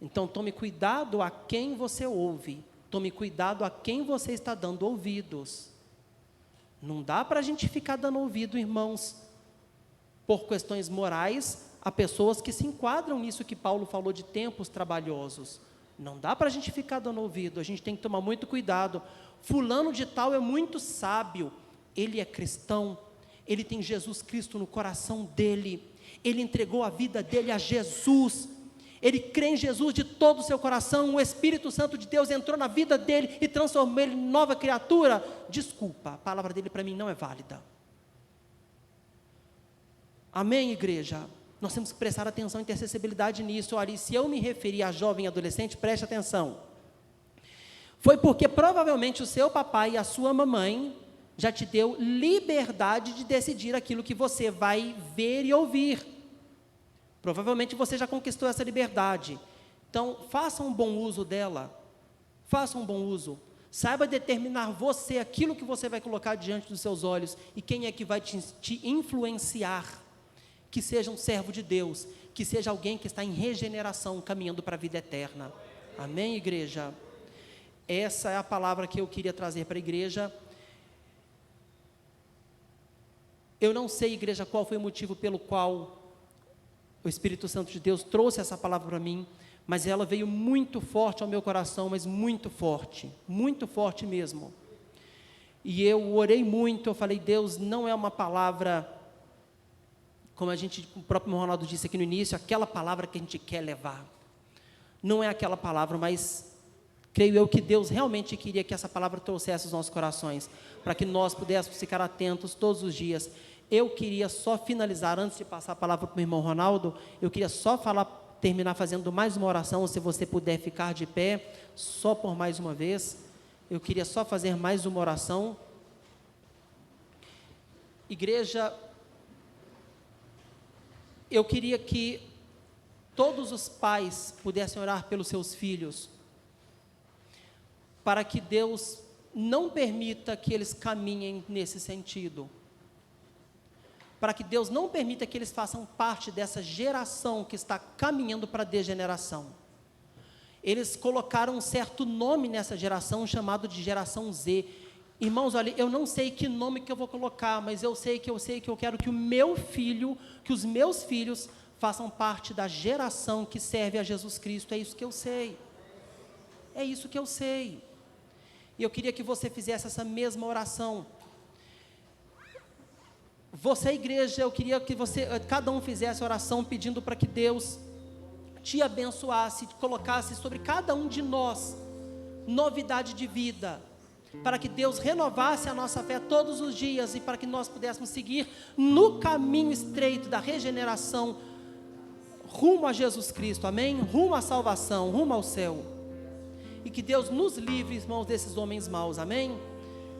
Então, tome cuidado a quem você ouve, tome cuidado a quem você está dando ouvidos. Não dá para a gente ficar dando ouvido, irmãos, por questões morais, a pessoas que se enquadram nisso que Paulo falou de tempos trabalhosos. Não dá para a gente ficar dando ouvido, a gente tem que tomar muito cuidado. Fulano de tal é muito sábio, ele é cristão, ele tem Jesus Cristo no coração dele, ele entregou a vida dele a Jesus, ele crê em Jesus de todo o seu coração, o Espírito Santo de Deus entrou na vida dele e transformou ele em nova criatura. Desculpa, a palavra dele para mim não é válida. Amém, igreja? Nós temos que prestar atenção e ter sensibilidade nisso. Olha, e se eu me referir a jovem e adolescente, preste atenção. Foi porque provavelmente o seu papai e a sua mamãe já te deu liberdade de decidir aquilo que você vai ver e ouvir. Provavelmente você já conquistou essa liberdade. Então, faça um bom uso dela. Faça um bom uso. Saiba determinar você, aquilo que você vai colocar diante dos seus olhos e quem é que vai te influenciar. Que seja um servo de Deus, que seja alguém que está em regeneração, caminhando para a vida eterna. Amém, igreja? Essa é a palavra que eu queria trazer para a igreja. Eu não sei, igreja, qual foi o motivo pelo qual o Espírito Santo de Deus trouxe essa palavra para mim, mas ela veio muito forte ao meu coração, mas muito forte mesmo. E eu orei muito, eu falei, Deus, não é uma palavra, como o próprio Ronaldo disse aqui no início, aquela palavra que a gente quer levar. Não é aquela palavra, mas creio eu que Deus realmente queria que essa palavra trouxesse os nossos corações, para que nós pudéssemos ficar atentos todos os dias. Eu queria só finalizar, antes de passar a palavra para o meu irmão Ronaldo, eu queria só terminar fazendo mais uma oração, se você puder ficar de pé, só por mais uma vez. Eu queria só fazer mais uma oração. Igreja, eu queria que todos os pais pudessem orar pelos seus filhos, para que Deus não permita que eles caminhem nesse sentido, para que Deus não permita que eles façam parte dessa geração que está caminhando para a degeneração. Eles colocaram um certo nome nessa geração, chamado de geração Z, Irmãos, olha, eu não sei que nome que eu vou colocar, mas eu sei que eu quero que o meu filho, que os meus filhos façam parte da geração que serve a Jesus Cristo. É isso que eu sei. É isso que eu sei. E eu queria que você fizesse essa mesma oração. Você, igreja, eu queria que cada um fizesse oração pedindo para que Deus te abençoasse, colocasse sobre cada um de nós novidade de vida, para que Deus renovasse a nossa fé todos os dias e para que nós pudéssemos seguir no caminho estreito da regeneração, rumo a Jesus Cristo, amém? Rumo à salvação, rumo ao céu. E que Deus nos livre, irmãos, desses homens maus, amém?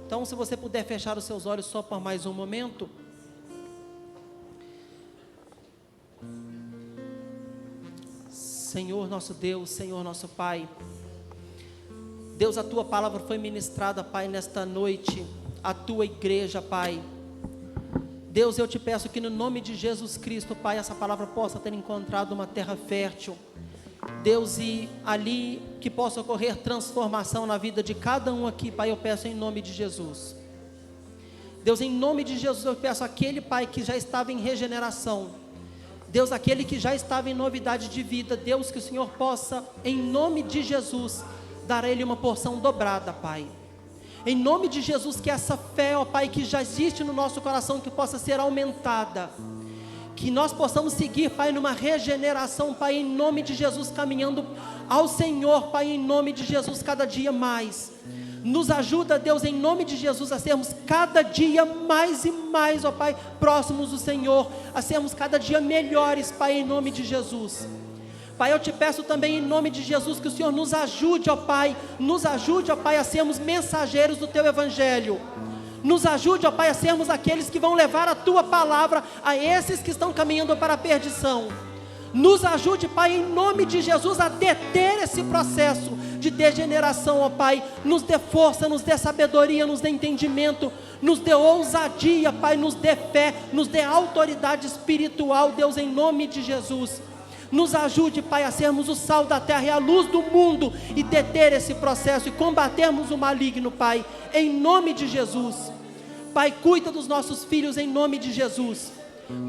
Então, se você puder fechar os seus olhos só por mais um momento. Senhor nosso Deus, Senhor nosso Pai, Deus, a Tua palavra foi ministrada, Pai, nesta noite, a Tua igreja, Pai. Deus, eu te peço que no nome de Jesus Cristo, Pai, essa palavra possa ter encontrado uma terra fértil, Deus, e ali que possa ocorrer transformação na vida de cada um aqui, Pai, eu peço em nome de Jesus. Deus, em nome de Jesus, eu peço àquele, Pai, que já estava em regeneração, Deus, aquele que já estava em novidade de vida, Deus, que o Senhor possa, em nome de Jesus, dar a ele uma porção dobrada, Pai. Em nome de Jesus, que essa fé, ó Pai, que já existe no nosso coração, que possa ser aumentada, que nós possamos seguir, Pai, numa regeneração, Pai, em nome de Jesus, caminhando ao Senhor, Pai, em nome de Jesus, cada dia mais. Nos ajuda, Deus, em nome de Jesus, a sermos cada dia mais e mais, ó Pai, próximos do Senhor, a sermos cada dia melhores, Pai, em nome de Jesus. Pai, eu te peço também em nome de Jesus que o Senhor nos ajude, ó Pai, a sermos mensageiros do Teu Evangelho. Nos ajude, ó Pai, a sermos aqueles que vão levar a Tua palavra a esses que estão caminhando para a perdição. Nos ajude, Pai, em nome de Jesus, a deter esse processo de degeneração, ó Pai. Nos dê força, nos dê sabedoria, nos dê entendimento, nos dê ousadia, Pai, nos dê fé, nos dê autoridade espiritual, Deus, em nome de Jesus. Nos ajude, Pai, a sermos o sal da terra e a luz do mundo e deter esse processo e combatermos o maligno, Pai, em nome de Jesus. Pai, cuida dos nossos filhos em nome de Jesus.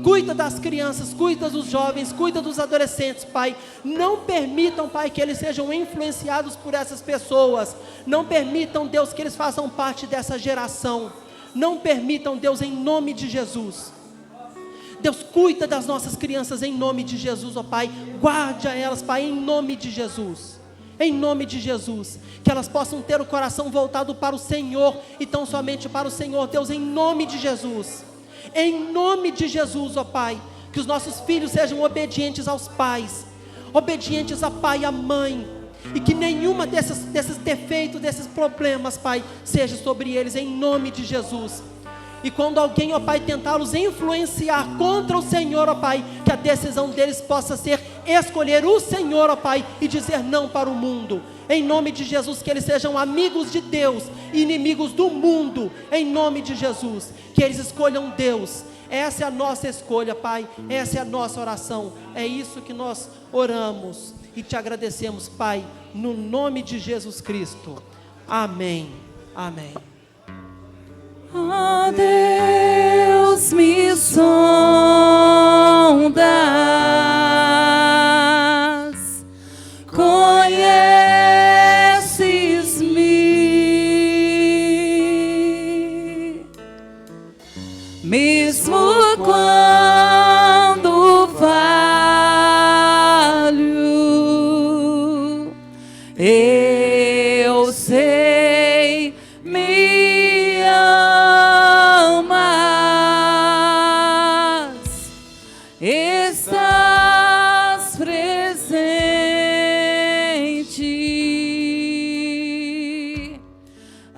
Cuida das crianças, cuida dos jovens, cuida dos adolescentes, Pai. Não permitam, Pai, que eles sejam influenciados por essas pessoas. Não permitam, Deus, que eles façam parte dessa geração. Não permitam, Deus, em nome de Jesus. Deus, cuida das nossas crianças em nome de Jesus, ó Pai. Guarde a elas, Pai, em nome de Jesus. Em nome de Jesus. Que elas possam ter o coração voltado para o Senhor e tão somente para o Senhor, Deus, em nome de Jesus. Em nome de Jesus, ó Pai. Que os nossos filhos sejam obedientes aos pais, obedientes a pai e a mãe. E que nenhuma desses defeitos, desses problemas, Pai, seja sobre eles, em nome de Jesus. E quando alguém, ó Pai, tentá-los influenciar contra o Senhor, ó Pai, que a decisão deles possa ser escolher o Senhor, ó Pai, e dizer não para o mundo. Em nome de Jesus, que eles sejam amigos de Deus, inimigos do mundo, em nome de Jesus. Que eles escolham Deus. Essa é a nossa escolha, Pai. Essa é a nossa oração. É isso que nós oramos e te agradecemos, Pai, no nome de Jesus Cristo. Amém. Amém. Ó Deus, me sondas, conheces-me, mesmo quando falho, eu sei, me amas, estás presente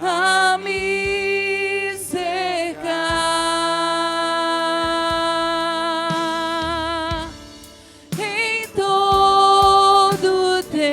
a me cercar em todo tempo.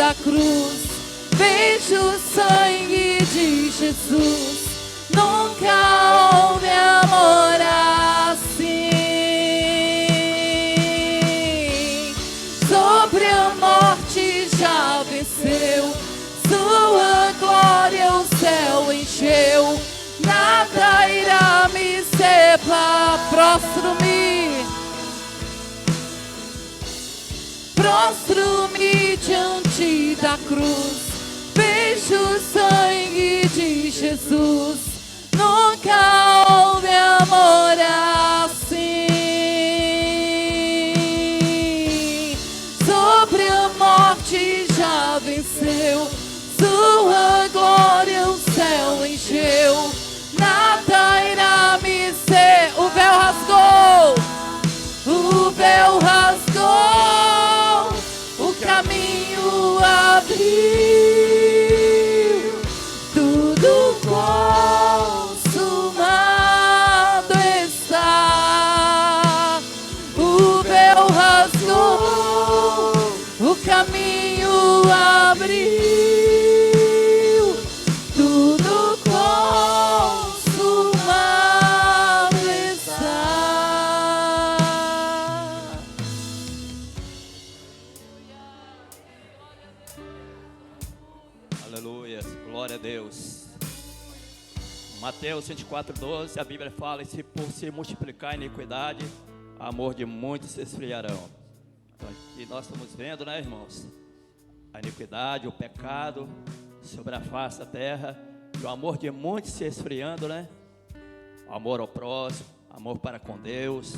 da cruz, vejo o sangue de Jesus. Nunca houve amor assim. Sobre a morte já venceu, sua glória o céu encheu. Nada irá me separar. Prostro-me diante da cruz, vejo o sangue de Jesus. Nunca houve amor assim. Sobre a morte já venceu, sua glória o céu encheu. Nada irá me ser. O véu rasgou, o véu rasgou, o caminho abriu, tudo consumado está. O véu rasgou, o caminho abriu, tudo consumado está. Aleluia, glória a Deus. Mateus 24:12, a Bíblia fala: e se por se multiplicar a iniquidade, o amor de muitos se esfriarão. Então, aqui nós estamos vendo, né, irmãos, a iniquidade, o pecado sobre a face da terra, e o amor de muitos se esfriando, né? O amor ao próximo, amor para com Deus.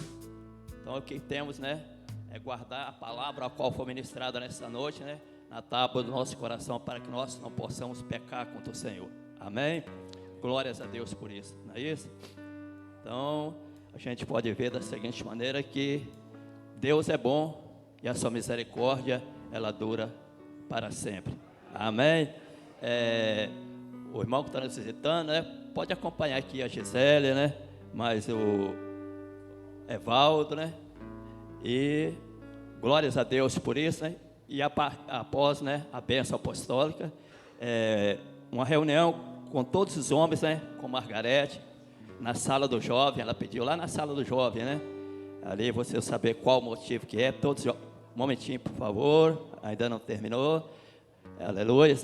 Então o que temos, né, é guardar a palavra a qual foi ministrada nessa noite, né, na tábua do nosso coração, para que nós não possamos pecar contra o Senhor. Amém? Glórias a Deus por isso, não é isso? Então a gente pode ver da seguinte maneira, que Deus é bom e a sua misericórdia, ela dura para sempre. Amém? O irmão que está nos visitando, né, pode acompanhar aqui a Gisele, né, mas o Evaldo, né, e glórias a Deus por isso, né, e após, né, a bênção apostólica, uma reunião com todos os homens, né, com Margarete, na sala do jovem. Ela pediu lá na sala do jovem, né, ali você saber qual o motivo que é. Todos, um momentinho, por favor, ainda não terminou. Aleluia.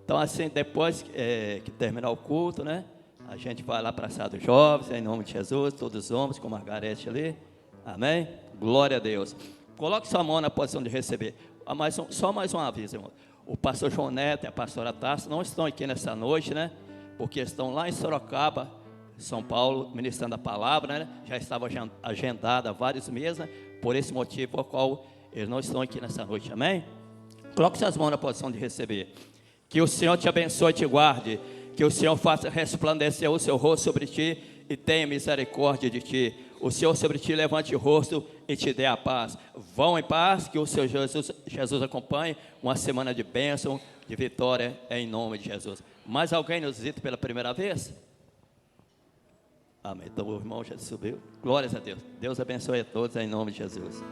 Então, assim, depois que terminar o culto, né, a gente vai lá para a sala dos jovens, em nome de Jesus, todos os homens, com Margarete ali. Amém? Glória a Deus. Coloque sua mão na posição de receber. Só mais um aviso, irmão. O pastor João Neto e a pastora Tássia não estão aqui nessa noite, né, porque estão lá em Sorocaba, São Paulo, ministrando a palavra, né? Já estava agendada há vários meses, né? Por esse motivo ao qual eles não estão aqui nessa noite. Amém? Coloque suas mãos na posição de receber. Que o Senhor te abençoe e te guarde. Que o Senhor faça resplandecer o seu rosto sobre ti e tenha misericórdia de ti. O Senhor sobre ti levante o rosto e te dê a paz. Vão em paz, que o Senhor Jesus acompanhe uma semana de bênção, de vitória, em nome de Jesus. Mais alguém nos visita pela primeira vez? Amém. Então o irmão já subiu. Glórias a Deus. Deus abençoe a todos em nome de Jesus.